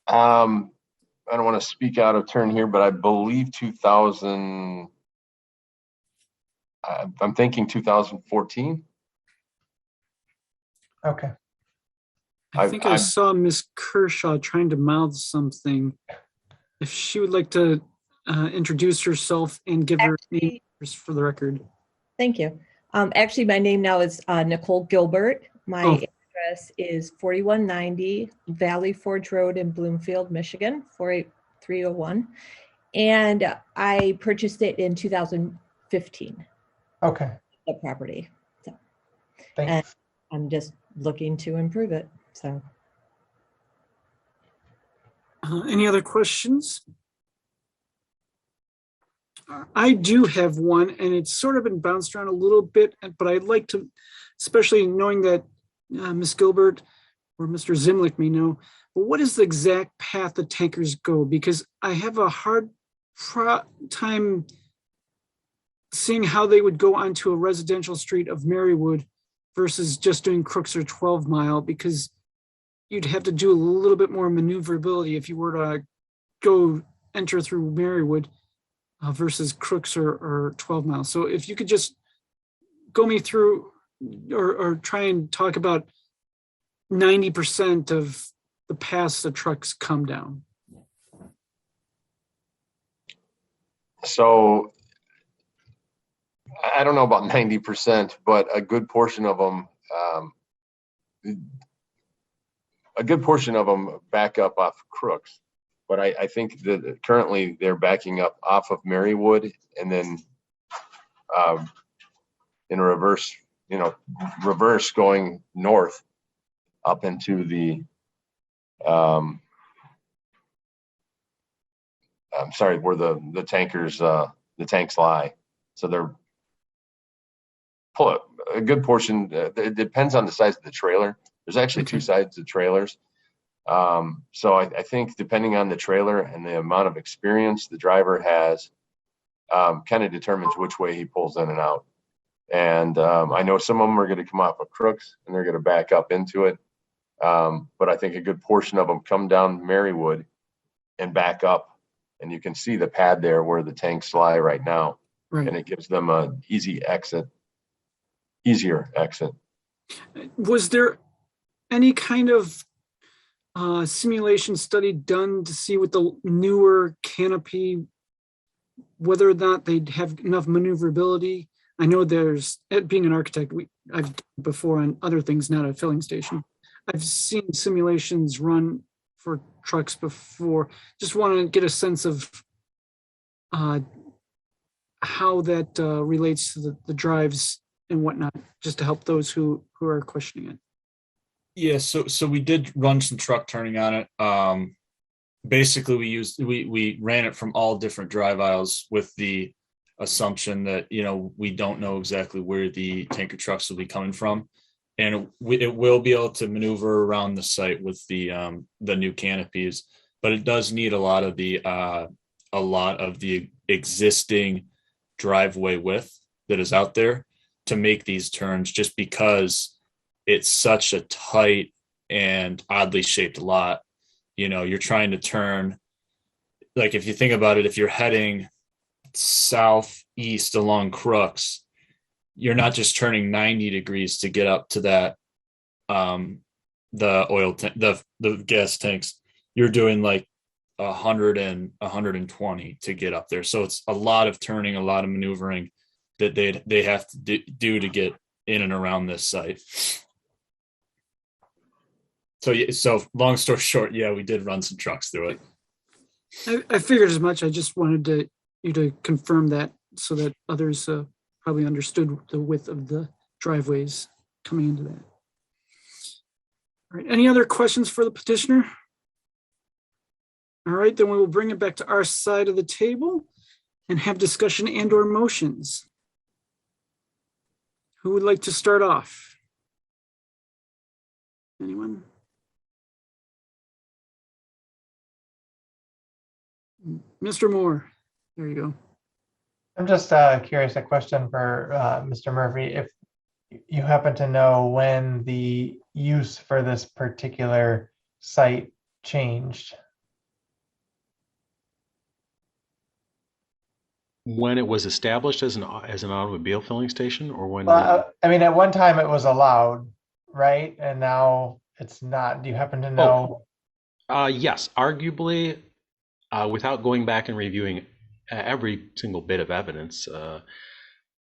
I don't want to speak out of turn here, but I believe 2000. I'm thinking 2014. Okay. I think I saw Miss Kershaw trying to mouth something. If she would like to introduce herself and give her name for the record. Thank you. Actually, my name now is Nicole Gilbert. My address is 4190 Valley Forge Road in Bloomfield, Michigan, 48301. And I purchased it in 2015. Okay. The property. So, thanks. and I'm just looking to improve it. So. Any other questions? I do have one, and it's sort of been bounced around a little bit, but I'd like to, especially knowing that Ms. Gilbert or Mr. Zimlick may know, but what is the exact path the tankers go? Because I have a hard time seeing how they would go onto a residential street of Marywood versus just doing Crooks or 12 Mile, because you'd have to do a little bit more maneuverability if you were to enter through Marywood. versus Crooks or 12 miles. So if you could just go me through or try and talk about 90% of the paths the trucks come down. So I don't know about 90%, but a good portion of them, back up off Crooks. But I think that currently they're backing up off of Marywood and then in reverse, going north up into the, I'm sorry, where the tanks lie. So they're pull a good portion. It depends on the size of the trailer. There's actually two sides of trailers. So I think depending on the trailer and the amount of experience the driver has, kind of determines which way he pulls in and out. And I know some of them are going to come off of Crooks and they're going to back up into it. But I think a good portion of them come down Marywood and back up. And you can see the pad there where the tanks lie right now. Right. And it gives them an easier exit. Was there any kind of simulation study done to see with the newer canopy, whether or not they'd have enough maneuverability? I know being an architect, I've done before on other things, not a filling station. I've seen simulations run for trucks before. Just want to get a sense of how that relates to the drives and whatnot, just to help those who are questioning it. Yeah, so we did run some truck turning on it. Basically, we ran it from all different drive aisles with the assumption that we don't know exactly where the tanker trucks will be coming from, and it will be able to maneuver around the site with the new canopies, but it does need a lot of the existing driveway width that is out there to make these turns, just because it's such a tight and oddly shaped lot. You're trying to turn, like, if you think about it, if you're heading southeast along Crooks, you're not just turning 90 degrees to get up to that, the oil the gas tanks. You're doing like 100 and 120 to get up there. So it's a lot of turning, a lot of maneuvering that they have to do to get in and around this site. So long story short, yeah, we did run some trucks through it. I figured as much. I just wanted you to confirm that so that others probably understood the width of the driveways coming into that. All right, any other questions for the petitioner? All right, then we will bring it back to our side of the table and have discussion and or motions. Who would like to start off? Anyone? Mr. Moore, there you go. I'm just curious, a question for Mr. Murphy. If you happen to know when the use for this particular site changed? When it was established as an automobile filling station, or when? Well, I mean, at one time it was allowed, right? And now it's not. Do you happen to know? Yes, arguably, without going back and reviewing every single bit of evidence,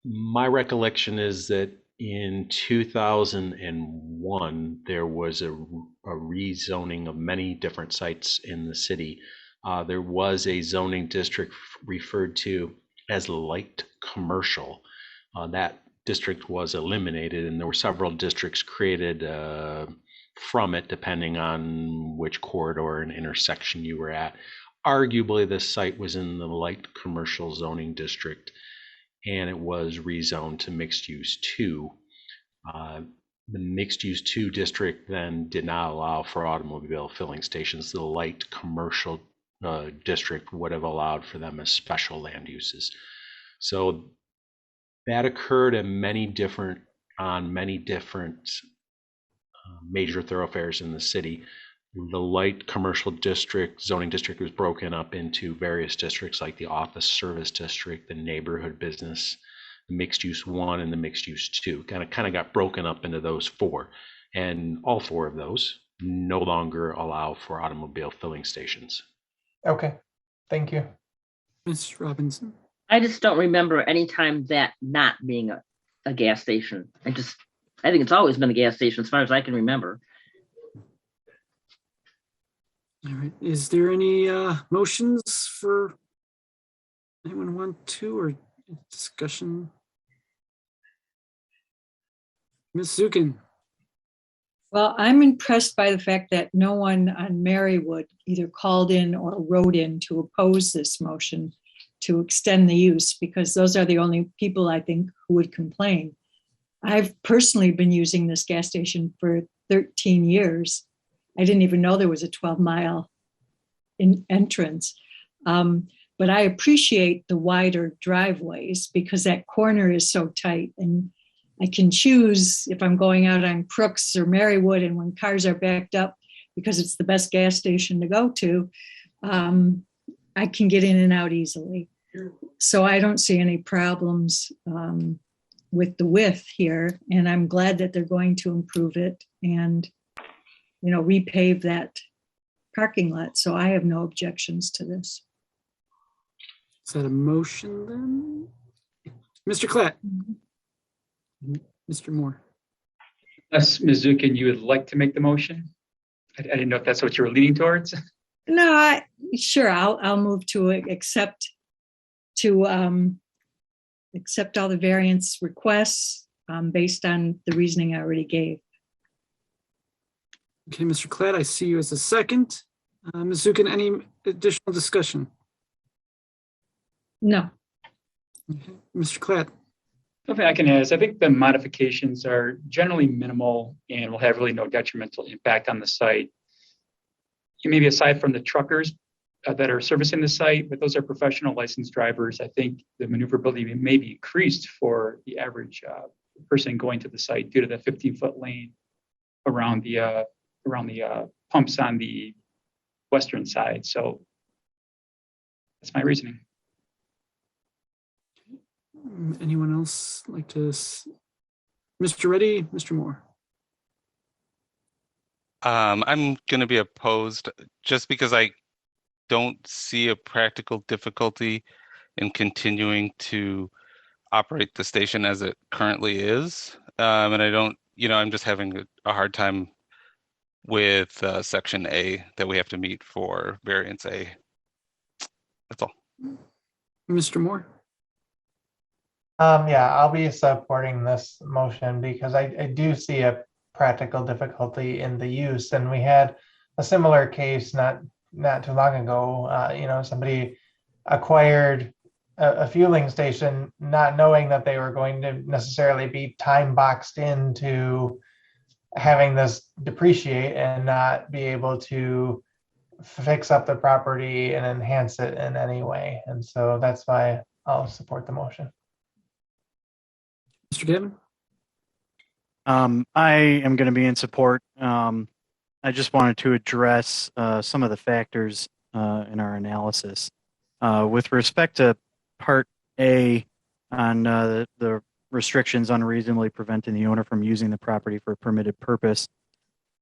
my recollection is that in 2001 there was a rezoning of many different sites in the city. There was a zoning district referred to as light commercial. That district was eliminated, and there were several districts created from it, depending on which corridor and intersection you were at. Arguably, this site was in the light commercial zoning district, and it was rezoned to mixed use 2. The mixed use 2 district then did not allow for automobile filling stations. The light commercial district would have allowed for them as special land uses. So that occurred on many different major thoroughfares in the city. The light commercial district, zoning district was broken up into various districts like the office service district, the neighborhood business, the mixed use 1 and the mixed use 2. Kind of got broken up into those 4. And all 4 of those no longer allow for automobile filling stations. Okay, thank you. Ms. Robinson. I just don't remember any time that not being a gas station. I think it's always been a gas station as far as I can remember. All right. Is there any motions for anyone want to or discussion? Ms. Zukin. Well, I'm impressed by the fact that no one on Marywood either called in or wrote in to oppose this motion to extend the use, because those are the only people I think who would complain. I've personally been using this gas station for 13 years. I didn't even know there was a 12-mile entrance. But I appreciate the wider driveways because that corner is so tight, and I can choose if I'm going out on Crooks or Marywood, and when cars are backed up, because it's the best gas station to go to, I can get in and out easily. So I don't see any problems with the width here, and I'm glad that they're going to improve it and, repave that parking lot. So I have no objections to this. Is that a motion then? Mr. Klatt. Mr. Moore. Unless Ms. Zukin, you would like to make the motion? I didn't know if that's what you were leaning towards. No, sure. I'll move to accept all the variance requests based on the reasoning I already gave. Okay, Mr. Klatt, I see you as a second. Ms. Zukin, any additional discussion? No. Okay. Mr. Klatt. Something I can add is I think the modifications are generally minimal and will have really no detrimental impact on the site. Maybe aside from the truckers that are servicing the site, but those are professional licensed drivers. I think the maneuverability may be increased for the average person going to the site due to the 15-foot lane around the pumps on the western side. So that's my reasoning. Anyone else like to? Mr. Reddy, Mr. Moore. I'm going to be opposed just because I don't see a practical difficulty in continuing to operate the station as it currently is. And I don't, I'm just having a hard time with section A that we have to meet for variance A. That's all. Mr. Moore. Yeah, I'll be supporting this motion because I do see a practical difficulty in the use, and we had a similar case not too long ago. Somebody acquired a fueling station not knowing that they were going to necessarily be time boxed into having this depreciate and not be able to fix up the property and enhance it in any way. And so that's why I'll support the motion. Mr. Gavin? I am going to be in support. I just wanted to address some of the factors in our analysis. With respect to Part A on the restrictions unreasonably preventing the owner from using the property for a permitted purpose,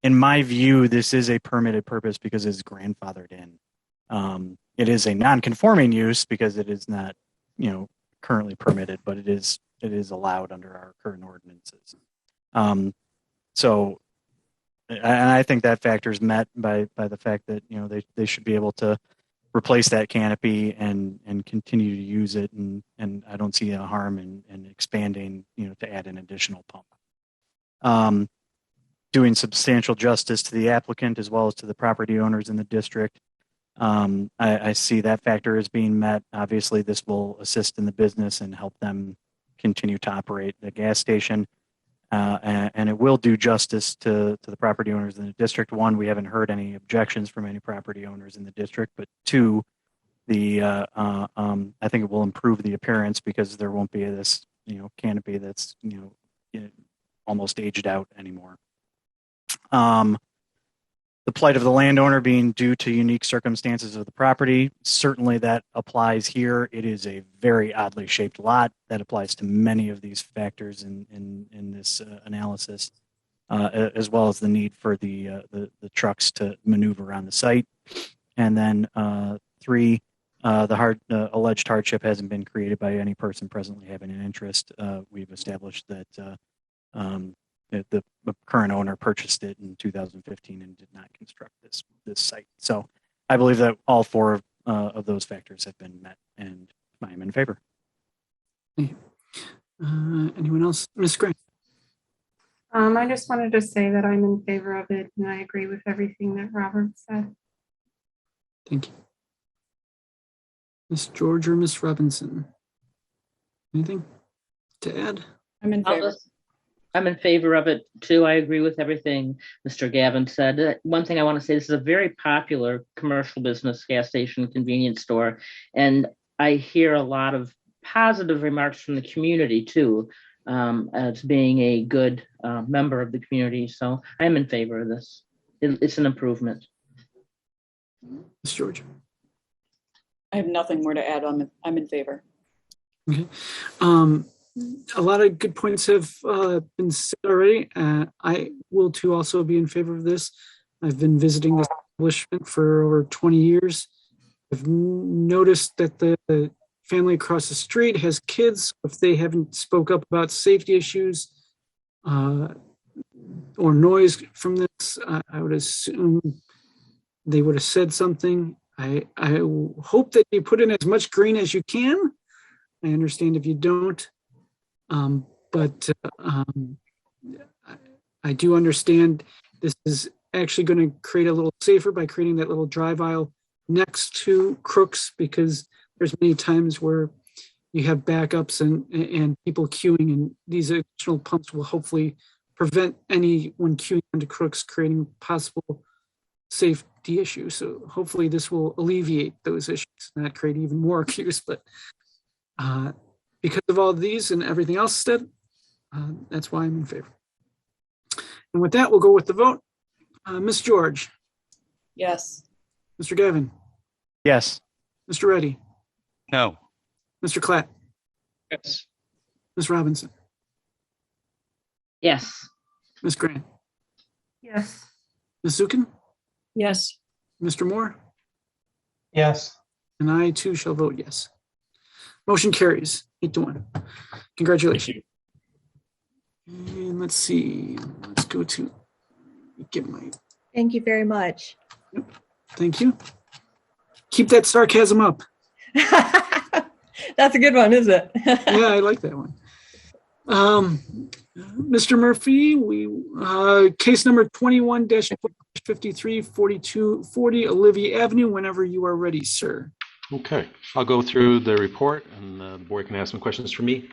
in my view, this is a permitted purpose because it's grandfathered in. It is a non-conforming use because it is not, currently permitted, but it is allowed under our current ordinances. So, and I think that factor is met by the fact that they should be able to replace that canopy and continue to use it, and I don't see a harm in expanding to add an additional pump. Doing substantial justice to the applicant as well as to the property owners in the district. I see that factor as being met. Obviously, this will assist in the business and help them continue to operate the gas station. And it will do justice to the property owners in the district. One, we haven't heard any objections from any property owners in the district, but two, I think it will improve the appearance because there won't be this, canopy that's, almost aged out anymore. the plight of the landowner being due to unique circumstances of the property. Certainly that applies here. It is a very oddly shaped lot that applies to many of these factors in this analysis, as well as the need for the trucks to maneuver around the site. And then 3, the alleged hardship hasn't been created by any person presently having an interest. We've established that the current owner purchased it in 2015 and did not construct this site. So I believe that all 4 of those factors have been met, and I am in favor. Anyone else? Ms. Gray? I just wanted to say that I'm in favor of it, and I agree with everything that Robert said. Thank you. Ms. George or Ms. Robinson? Anything to add? I'm in favor. I'm in favor of it too. I agree with everything Mr. Gavin said. One thing I want to say, this is a very popular commercial business, gas station, convenience store, and I hear a lot of positive remarks from the community too, as being a good member of the community. So I'm in favor of this. It's an improvement. Ms. George? I have nothing more to add. I'm in favor. Okay. A lot of good points have been said already. I will too also be in favor of this. I've been visiting this establishment for over 20 years. I've noticed that the family across the street has kids. If they haven't spoke up about safety issues or noise from this, I would assume they would have said something. I hope that you put in as much green as you can. I understand if you don't. But I do understand this is actually going to create a little safer by creating that little drive aisle next to Crooks, because there's many times where you have backups and people queuing, and these additional pumps will hopefully prevent anyone queuing onto Crooks, creating possible safety issues. So hopefully this will alleviate those issues, not create even more queues. But because of all of these and everything else said, that's why I'm in favor. And with that, we'll go with the vote. Ms. George? Yes. Mr. Gavin? Yes. Mr. Reddy? No. Mr. Klatt? Yes. Ms. Robinson? Yes. Ms. Grant? Yes. Ms. Zukin? Yes. Mr. Moore? Yes. And I too shall vote yes. Motion carries 8-1. Congratulations. And let's see. Let's go to get my. Thank you very much. Thank you. Keep that sarcasm up. That's a good one, isn't it? Yeah, I like that one. Mr. Murphy, case number 21-53-4240 Olivia Avenue, whenever you are ready, sir. Okay, I'll go through the report, and the board can ask some questions for me,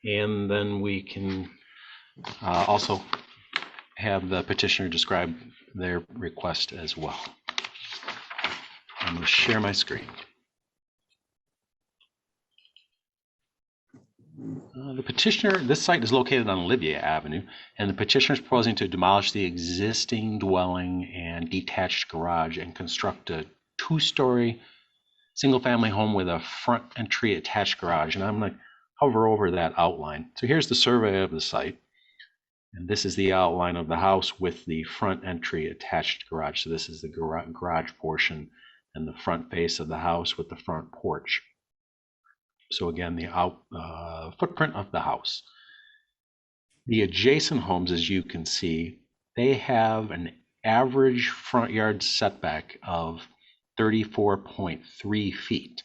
and then we can also have the petitioner describe their request as well. I'm going to share my screen. The petitioner, this site is located on Olivia Avenue, and the petitioner is proposing to demolish the existing dwelling and detached garage and construct a 2-story single-family home with a front entry attached garage. And I'm going to hover over that outline. So here's the survey of the site, and this is the outline of the house with the front entry attached garage. So this is the garage portion and the front face of the house with the front porch. So again, the footprint of the house. The adjacent homes, as you can see, they have an average front yard setback of 34.3 feet.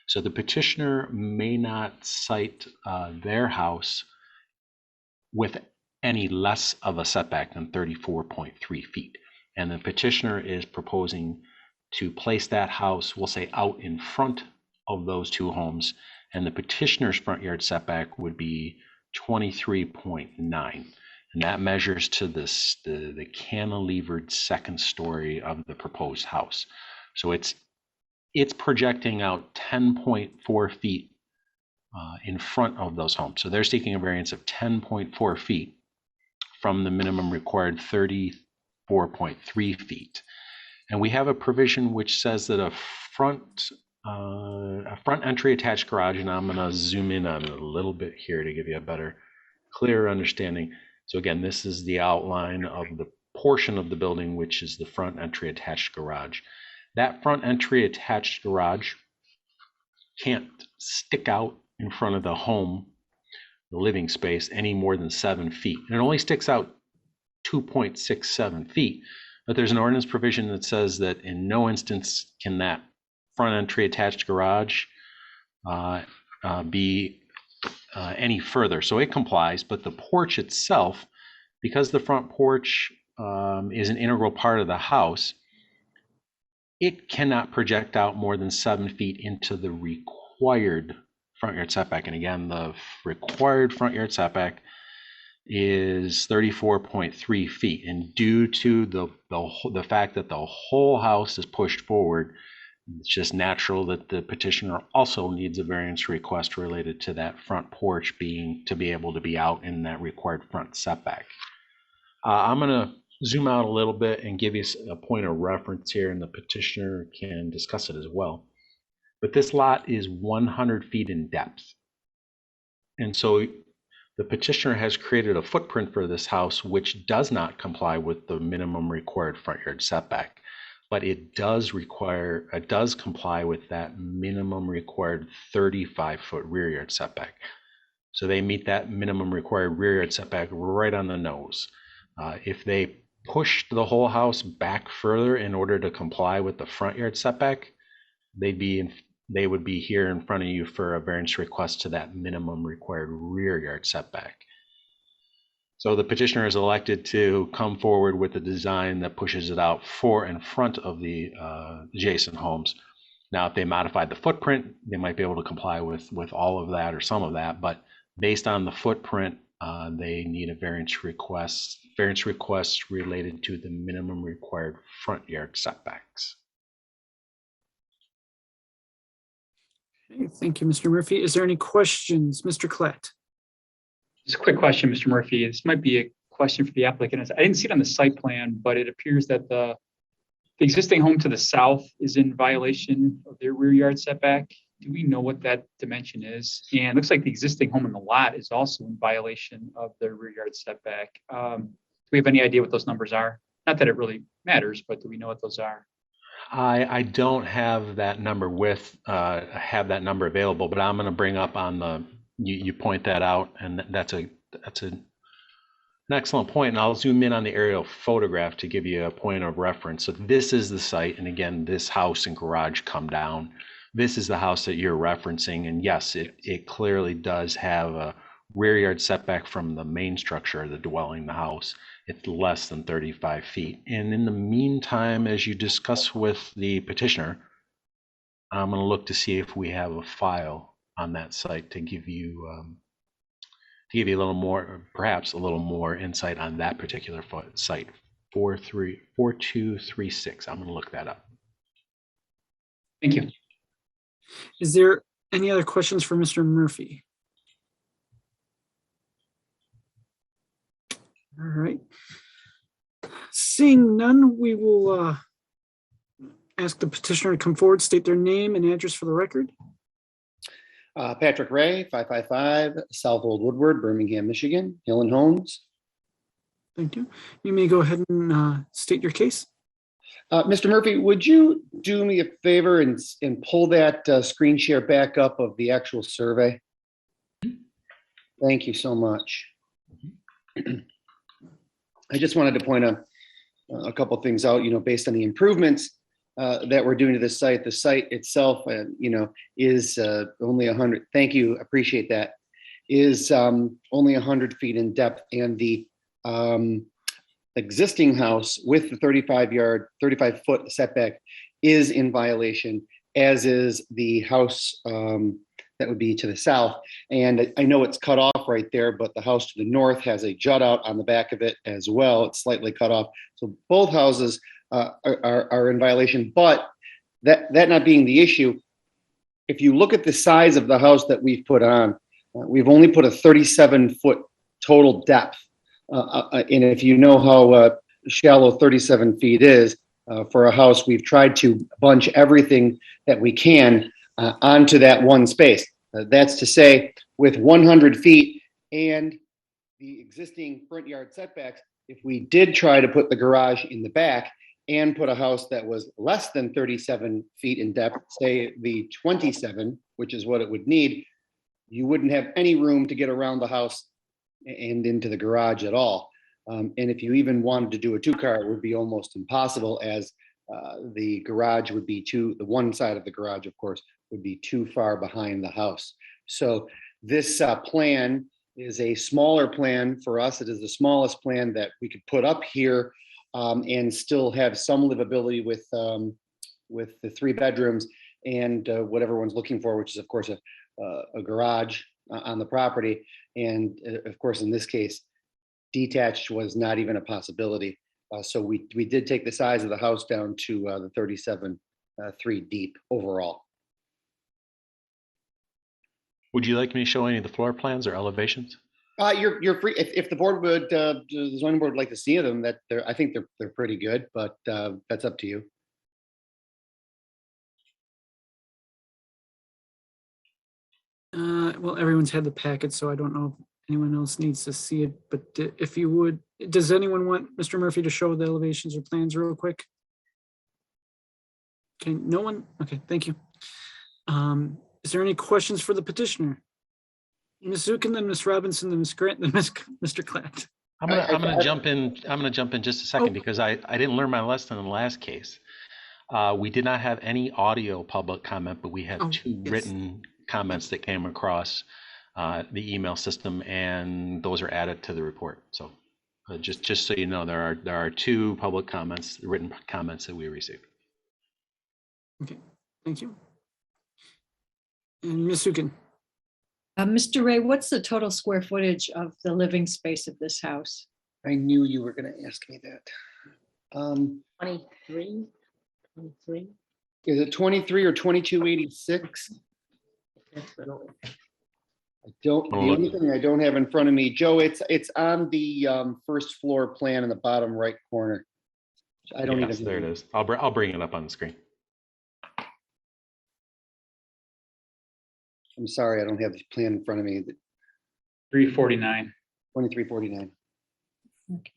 So the petitioner may not cite their house with any less of a setback than 34.3 feet. And the petitioner is proposing to place that house, we'll say, out in front of those 2 homes, and the petitioner's front yard setback would be 23.9, and that measures to the cantilevered second story of the proposed house. So it's projecting out 10.4 feet in front of those homes. So they're seeking a variance of 10.4 feet from the minimum required 30 34.3 feet. And we have a provision which says that a front entry attached garage, and I'm going to zoom in on it a little bit here to give you a better, clearer understanding. So again, this is the outline of the portion of the building, which is the front entry attached garage. That front entry attached garage can't stick out in front of the home, the living space, any more than 7 feet. And it only sticks out 2.67 feet. But there's an ordinance provision that says that in no instance can that front entry attached garage be any further. So it complies, but the porch itself, because the front porch is an integral part of the house, it cannot project out more than 7 feet into the required front yard setback. And again, the required front yard setback is 34.3 feet. And due to the fact that the whole house is pushed forward, it's just natural that the petitioner also needs a variance request related to that front porch to be able to be out in that required front setback. I'm going to zoom out a little bit and give you a point of reference here, and the petitioner can discuss it as well. But this lot is 100 feet in depth. And so the petitioner has created a footprint for this house which does not comply with the minimum required front yard setback, but it does comply with that minimum required 35-foot rear yard setback. So they meet that minimum required rear yard setback right on the nose. If they pushed the whole house back further in order to comply with the front yard setback, they would be here in front of you for a variance request to that minimum required rear yard setback. So the petitioner is elected to come forward with a design that pushes it out in front of the adjacent homes. Now, if they modified the footprint, they might be able to comply with all of that or some of that, but based on the footprint, they need a variance request related to the minimum required front yard setbacks. Okay, thank you, Mr. Murphy. Is there any questions? Mr. Klett? Just a quick question, Mr. Murphy. This might be a question for the applicant. I didn't see it on the site plan, but it appears that the existing home to the south is in violation of their rear yard setback. Do we know what that dimension is? And it looks like the existing home in the lot is also in violation of their rear yard setback. Do we have any idea what those numbers are? Not that it really matters, but do we know what those are? I don't have that number available, but I'm going to bring up on the, you point that out, and that's an excellent point. And I'll zoom in on the aerial photograph to give you a point of reference. So this is the site, and again, this house and garage come down. This is the house that you're referencing, and yes, it clearly does have a rear yard setback from the main structure of the dwelling, the house. It's less than 35 feet. And in the meantime, as you discuss with the petitioner, I'm going to look to see if we have a file on that site to give you a little more, perhaps a little more insight on that particular site, 4236. I'm going to look that up. Thank you. Is there any other questions for Mr. Murphy? All right. Seeing none, we will ask the petitioner to come forward, state their name and address for the record. Patrick Ray, 555 South Old Woodward, Birmingham, Michigan, Hill and Homes. Thank you. You may go ahead and state your case. Mr. Murphy, would you do me a favor and pull that screen share back up of the actual survey? Thank you so much. I just wanted to point a couple of things out, based on the improvements that we're doing to this site. The site itself, is only 100. Thank you. Appreciate that. Is only 100 feet in depth, and the existing house with the 35-foot setback is in violation, as is the house that would be to the south. And I know it's cut off right there, but the house to the north has a jut out on the back of it as well. It's slightly cut off. So both houses are in violation, but that not being the issue, if you look at the size of the house that we've put on, we've only put a 37-foot total depth. And if you know how shallow 37 feet is for a house. We've tried to bunch everything that we can onto that one space. That's to say, with 100 feet and the existing front yard setbacks, if we did try to put the garage in the back and put a house that was less than 37 feet in depth, say the 27, which is what it would need, you wouldn't have any room to get around the house and into the garage at all. And if you even wanted to do a two-car, it would be almost impossible, as the garage would be the one side of the garage, of course, would be too far behind the house. So this plan is a smaller plan for us. It is the smallest plan that we could put up here and still have some livability with the 3 bedrooms and what everyone's looking for, which is, of course, a garage on the property. And of course, in this case, detached was not even a possibility. So we did take the size of the house down to the 37.3 deep overall. Would you like me to show any of the floor plans or elevations? You're free if the board would, the zoning board would like to see them. That I think they're pretty good, but that's up to you. Well, everyone's had the packet, so I don't know if anyone else needs to see it, but if you would, does anyone want Mr. Murphy to show the elevations or plans real quick? Okay, no one? Okay, thank you. Is there any questions for the petitioner? Ms. Zukin, then Ms. Robinson, then Ms. Grant, then Mr. Klatt. I'm gonna jump in. I'm gonna jump in just a second because I didn't learn my lesson in the last case. We did not have any audio public comment, but we had 2 written comments that came across the email system, and those are added to the report. So just so you know, there are 2 public comments, written comments that we received. Okay, thank you. And Ms. Zukin. Mr. Ray, what's the total square footage of the living space of this house? I knew you were going to ask me that. 23. Is it 23 or 2286? The only thing I don't have in front of me, Joe, it's on the first floor plan in the bottom right corner. I don't even. There it is. I'll bring it up on the screen. I'm sorry, I don't have the plan in front of me. 349. 2349. Okay.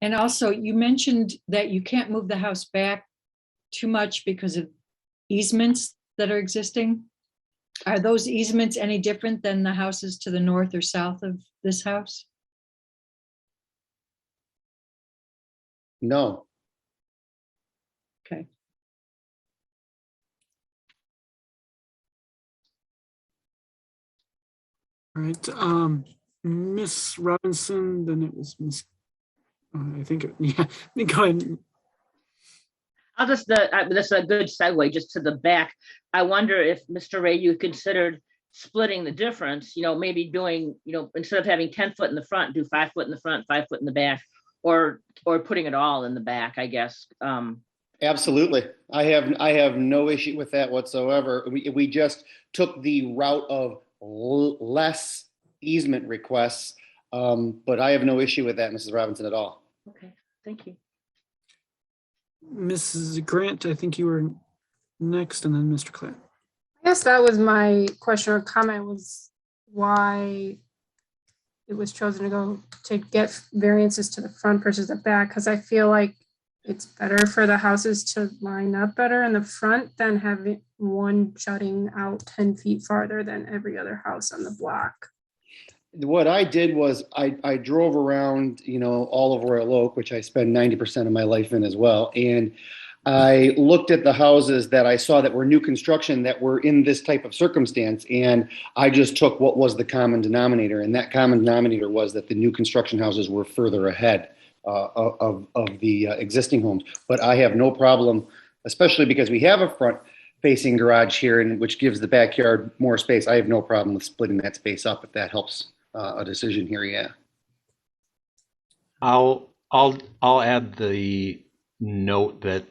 And also, you mentioned that you can't move the house back too much because of easements that are existing. Are those easements any different than the houses to the north or south of this house? No. Okay. All right, Miss Robinson, then it was Miss. I think go ahead. I'll just, this is a good segue just to the back. I wonder if, Mr. Ray, you considered splitting the difference, maybe doing, instead of having 10 foot in the front, do 5 foot in the front, 5 foot in the back, or putting it all in the back, I guess. Absolutely. I have no issue with that whatsoever. We just took the route of less easement requests, but I have no issue with that, Mrs. Robinson, at all. Okay, thank you. Mrs. Grant, I think you were next, and then Mr. Klatt. I guess that was my question or comment, was why it was chosen to get variances to the front versus the back, because I feel like it's better for the houses to line up better in the front than having one jutting out 10 feet farther than every other house on the block. What I did was I drove around, all of Royal Oak, which I spend 90% of my life in as well. And I looked at the houses that I saw that were new construction that were in this type of circumstance. And I just took what was the common denominator. And that common denominator was that the new construction houses were further ahead of the existing homes. But I have no problem, especially because we have a front facing garage here, and which gives the backyard more space. I have no problem with splitting that space up if that helps a decision here. Yeah. I'll add the note that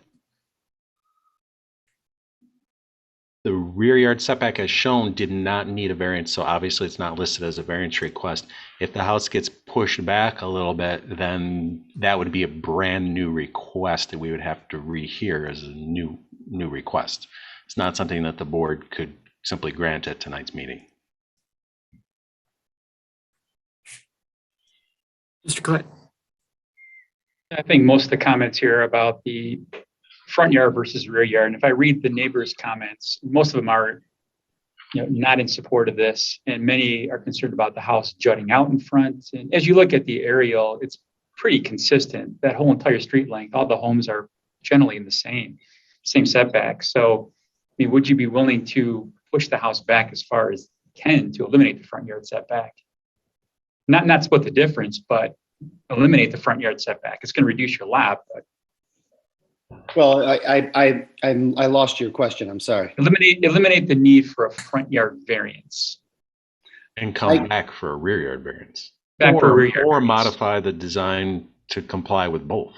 The rear yard setback as shown did not need a variance, so obviously it's not listed as a variance request. If the house gets pushed back a little bit, then that would be a brand new request that we would have to rehear as a new request. It's not something that the board could simply grant at tonight's meeting. Mr. Collette. I think most of the comments here are about the front yard versus rear yard. And if I read the neighbors' comments, most of them are, not in support of this, and many are concerned about the house jutting out in front. And as you look at the aerial, it's pretty consistent. That whole entire street length, all the homes are generally in the same setback. So, would you be willing to push the house back as far as you can to eliminate the front yard setback? Not split the difference, but eliminate the front yard setback. It's going to reduce your lap, but Well, I lost your question. I'm sorry. eliminate the need for a front yard variance. And come back for a rear yard variance. Back for a rear yard or variance. modify the design to comply with both.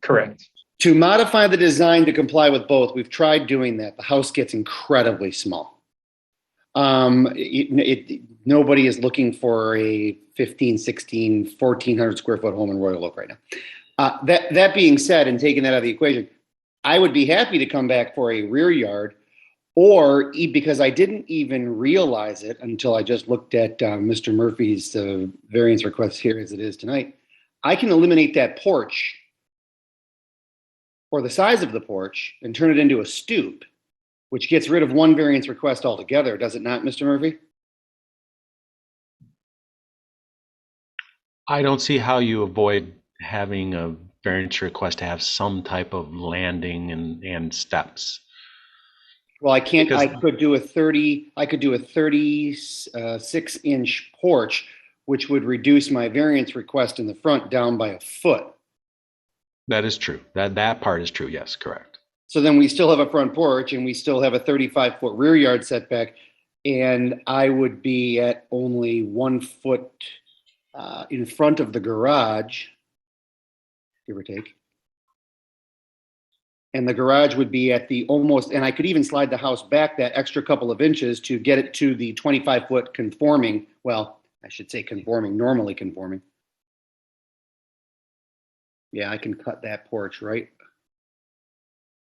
Correct. To modify the design to comply with both, we've tried doing that. The house gets incredibly small. Nobody is looking for a 15, 16, 1,400 square foot home in Royal Oak right now. That being said, and taking that out of the equation, I would be happy to come back for a rear yard, or because I didn't even realize it until I just looked at Mr. Murphy's variance request here as it is tonight, I can eliminate that porch or the size of the porch and turn it into a stoop, which gets rid of one variance request altogether, does it not, Mr. Murphy? I don't see how you avoid having a variance request to have some type of landing and steps. Well, I can't. Because- I could do a 36-inch porch, which would reduce my variance request in the front down by a foot. That is true. That part is true. Yes, correct. So then we still have a front porch, and we still have a 35-foot rear yard setback, and I would be at only 1 foot in front of the garage, give or take. And the garage would be at the almost, and I could even slide the house back that extra couple of inches to get it to the 25-foot conforming, well, I should say conforming, normally conforming. Yeah, I can cut that porch, right?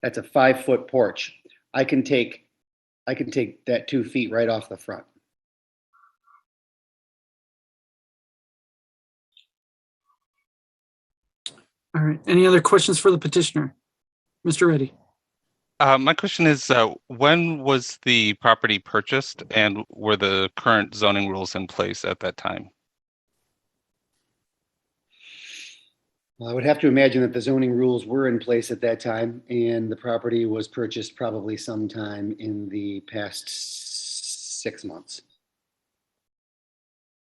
That's a 5-foot porch. I can take that 2 feet right off the front. All right. Any other questions for the petitioner? Mr. Reddy. My question is, when was the property purchased, and were the current zoning rules in place at that time? Well, I would have to imagine that the zoning rules were in place at that time, and the property was purchased probably sometime in the past 6 months.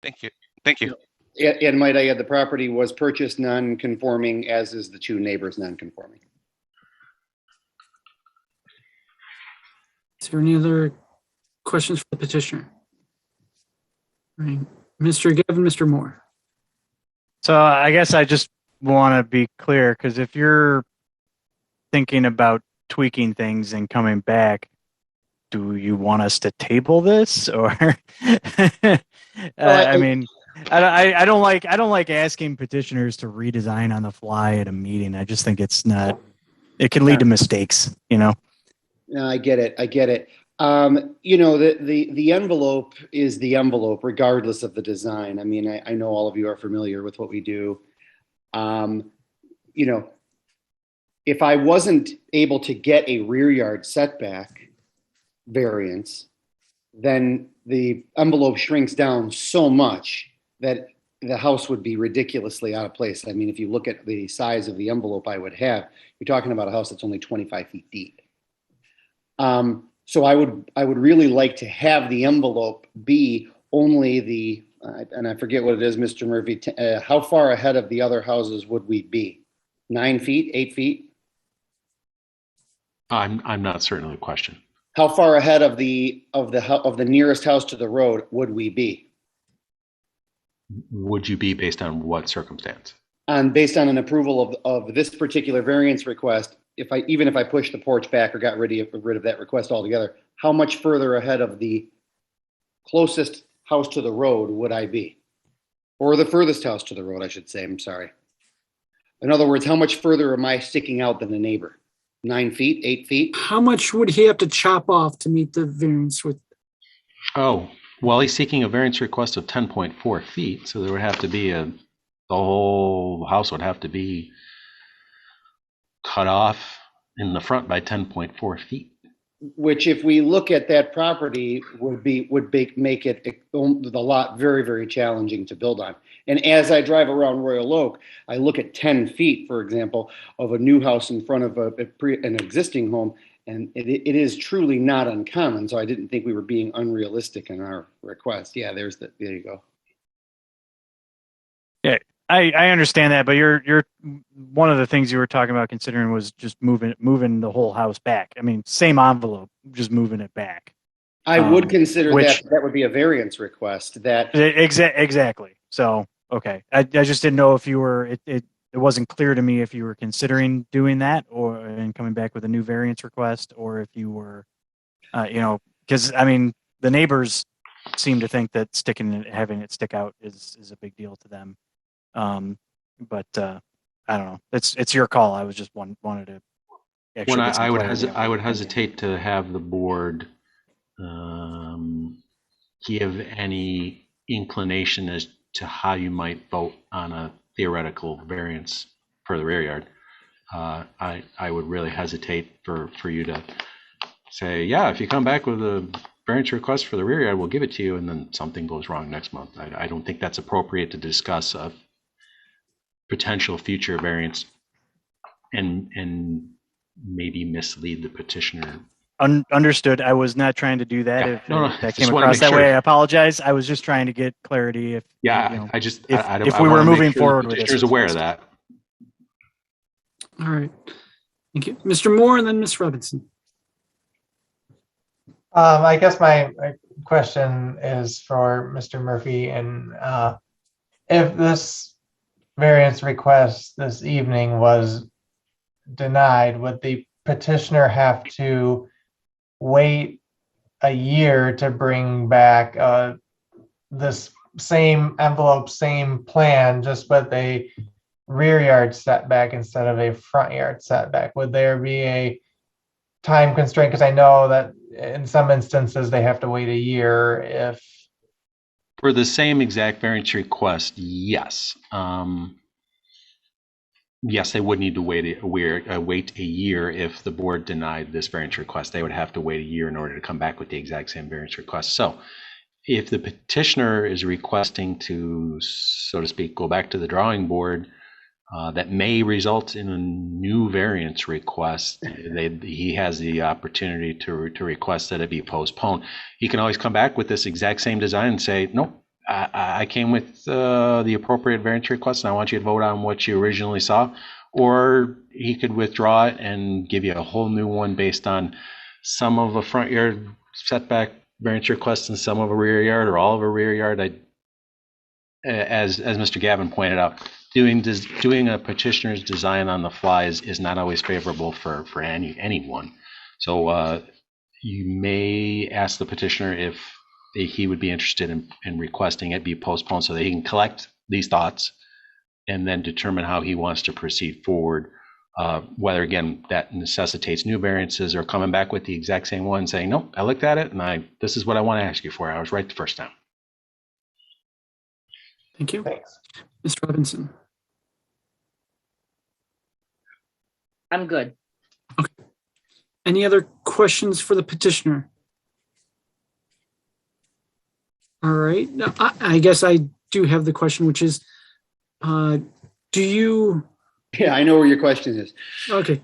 Thank you. Thank you. And might I add, the property was purchased non-conforming, as is the two neighbors non-conforming. Is there any other questions for the petitioner? All right. Mr. Gavin, Mr. Moore. So I guess I just want to be clear, because if you're thinking about tweaking things and coming back, do you want us to table this, or I mean, I don't like asking petitioners to redesign on the fly at a meeting. I just think it can lead to mistakes, No, I get it. The envelope is the envelope regardless of the design. I mean, I know all of you are familiar with what we do. If I wasn't able to get a rear yard setback variance, then the envelope shrinks down so much that the house would be ridiculously out of place. I mean, if you look at the size of the envelope I would have, you're talking about a house that's only 25 feet deep. So I would really like to have the envelope be only and I forget what it is, Mr. Murphy, how far ahead of the other houses would we be? 9 feet, 8 feet? I'm not certain of the question. How far ahead of the nearest house to the road would we be? Would you be based on what circumstance? Based on an approval of this particular variance request, even if I pushed the porch back or got rid of that request altogether, how much further ahead of the closest house to the road would I be? Or the furthest house to the road, I should say. I'm sorry. In other words, how much further am I sticking out than the neighbor? 9 feet, 8 feet? How much would he have to chop off to meet the variance with? Oh, well, he's seeking a variance request of 10.4 feet, so there would have to be the whole house would have to be cut off in the front by 10.4 feet. Which, if we look at that property, would make it the lot very, very challenging to build on. And as I drive around Royal Oak, I look at 10 feet, for example, of a new house in front of an existing home, and it is truly not uncommon. So I didn't think we were being unrealistic in our request. Yeah, there you go. Yeah, I understand that, but you're one of the things you were talking about considering was just moving the whole house back. I mean, same envelope, just moving it back. I would consider which, that would be a variance request. That exactly. So okay, I just didn't know if you were. It wasn't clear to me if you were considering doing that and coming back with a new variance request, or if you were, because I mean the neighbors seem to think that having it stick out is a big deal to them. But I don't know. It's your call. I was just wanted to. When I would hesitate to have the board give any inclination as to how you might vote on a theoretical variance for the rear yard. I would really hesitate for you to say, yeah, if you come back with a variance request for the rear yard, we'll give it to you, and then something goes wrong next month. I don't think that's appropriate to discuss a potential future variance and maybe mislead the petitioner. Understood. I was not trying to do that. Yeah. If No, that came across that way, I apologize. I was just trying to get clarity. If we were moving forward with this, petitioner's aware of that. All right, thank you, Mr. Moore, and then Ms. Robinson. I guess my question is for Mr. Murphy, and if this variance request this evening was denied, would the petitioner have to wait a year to bring back this same envelope, same plan, just with a rear yard setback instead of a front yard setback? Would there be a time constraint? Because I know that in some instances they have to wait a year if for the same exact variance request. Yes. Yes, they would need to wait a year if the board denied this variance request. They would have to wait a year in order to come back with the exact same variance request. So if the petitioner is requesting to, so to speak, go back to the drawing board, that may result in a new variance request. He has the opportunity to request that it be postponed. He can always come back with this exact same design and say, nope, I came with the appropriate variance request and I want you to vote on what you originally saw. Or he could withdraw it and give you a whole new one based on some of a front yard setback variance request and some of a rear yard, or all of a rear yard. As Mr. Gavin pointed out, doing a petitioner's design on the fly is not always favorable for anyone. So you may ask the petitioner if he would be interested in requesting it be postponed so that he can collect these thoughts and then determine how he wants to proceed forward. Whether, again, that necessitates new variances or coming back with the exact same one saying, nope, I looked at it and this is what I want to ask you for. I was right the first time. Thank you. Thanks. Ms. Robinson. I'm good. Okay. Any other questions for the petitioner? All right. Now, I guess I do have the question, which is, do you? Yeah, I know where your question is. Okay.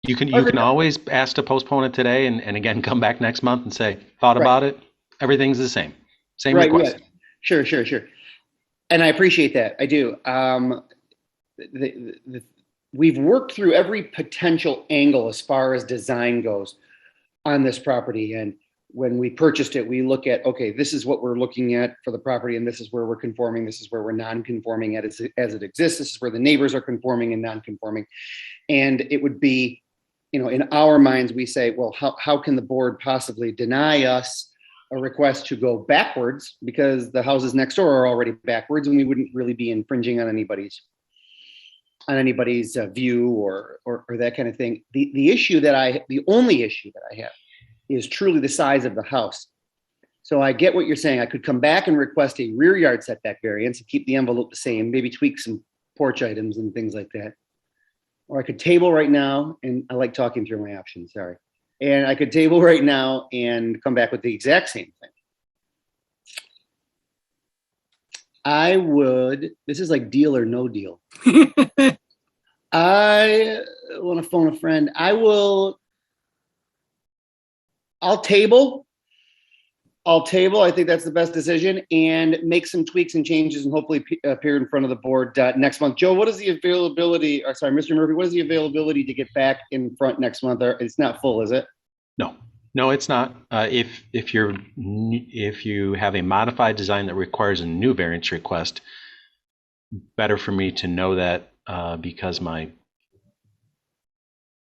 You can always ask to postpone it today and again come back next month and say, thought about it. Everything's the same. Same request. Yeah. Sure. And I appreciate that. I do. We've worked through every potential angle as far as design goes on this property, and when we purchased it, we look at, okay, this is what we're looking at for the property, and this is where we're conforming, this is where we're non-conforming as it exists, this is where the neighbors are conforming and non-conforming. And it would be, in our minds, we say, well, how can the board possibly deny us a request to go backwards, because the houses next door are already backwards, and we wouldn't really be infringing on anybody's view or that kind of thing. The only issue that I have is truly the size of the house. So I get what you're saying. I could come back and request a rear yard setback variance and keep the envelope the same, maybe tweak some porch items and things like that. Or I could table right now, and I like talking through my options, sorry. And I could table right now and come back with the exact same thing. This is like deal or no deal. I want to phone a friend. I'll table. I think that's the best decision, and make some tweaks and changes and hopefully appear in front of the board next month. Joe, what is the availability, or sorry, Mr. Murphy, what is the availability to get back in front next month? Or it's not full, is it? No, it's not. If you have a modified design that requires a new variance request, better for me to know that because my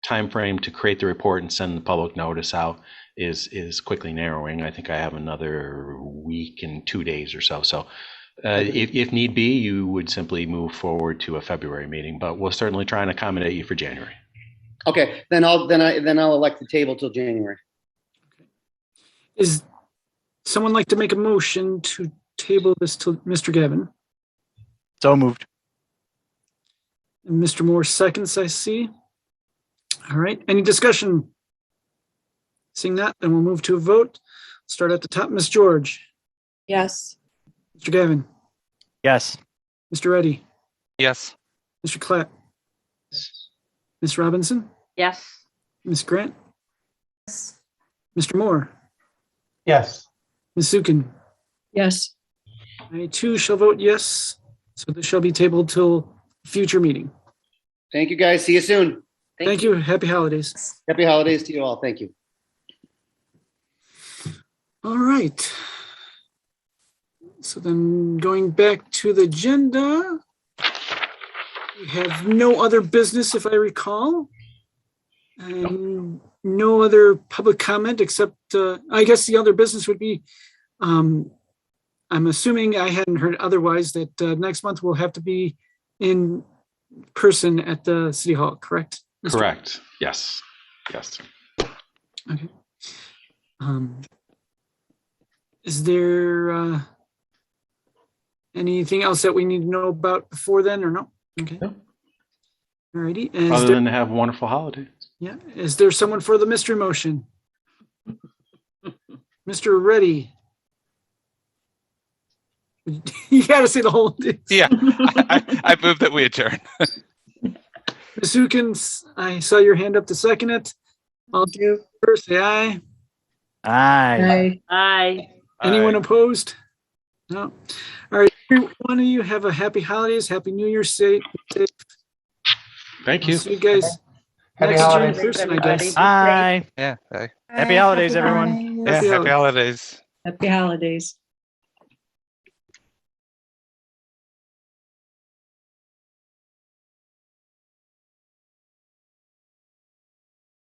time frame to create the report and send the public notice out is quickly narrowing. I think I have another week and 2 days or so. So if need be, you would simply move forward to a February meeting, but we'll certainly try and accommodate you for January. Okay, then I'll elect the table till January. Is someone like to make a motion to table this to Mr. Gavin? So moved. And Mr. Moore seconds, I see. All right, any discussion? Seeing that, then we'll move to a vote. Start at the top. Ms. George. Yes. Mr. Gavin. Yes. Mr. Reddy. Yes. Mr. Clapp. Ms. Robinson. Yes. Ms. Grant. Yes. Mr. Moore. Yes. Ms. Zukin. Yes. I too shall vote yes. So this shall be tabled till future meeting. Thank you, guys. See you soon. Thank you. Happy holidays. Happy holidays to you all. Thank you. All right. So then going back to the agenda, we have no other business, if I recall, and no other public comment except, I guess the other business would be, I'm assuming, I hadn't heard otherwise, that next month we'll have to be in person at the City Hall, correct? Mr. Correct. Yes. Yes. Okay. Is there anything else that we need to know about before then, or no? Okay. No. All righty. Other than to have wonderful holidays. Yeah. Is there someone for the mystery motion? Mr. Reddy. You got to say the whole. Yeah, I move that we adjourn. Ms. Hukins, I saw your hand up to second it. I'll do first. Say aye. Aye. Aye. Anyone opposed? No. All right. One of you have a happy holidays, happy New Year's. Safe. Thank you. I'll see you guys Happy next year in holidays. person, I guess. Aye. Yeah. Aye. Happy holidays, everyone. Yeah. Happy holidays. Happy holidays.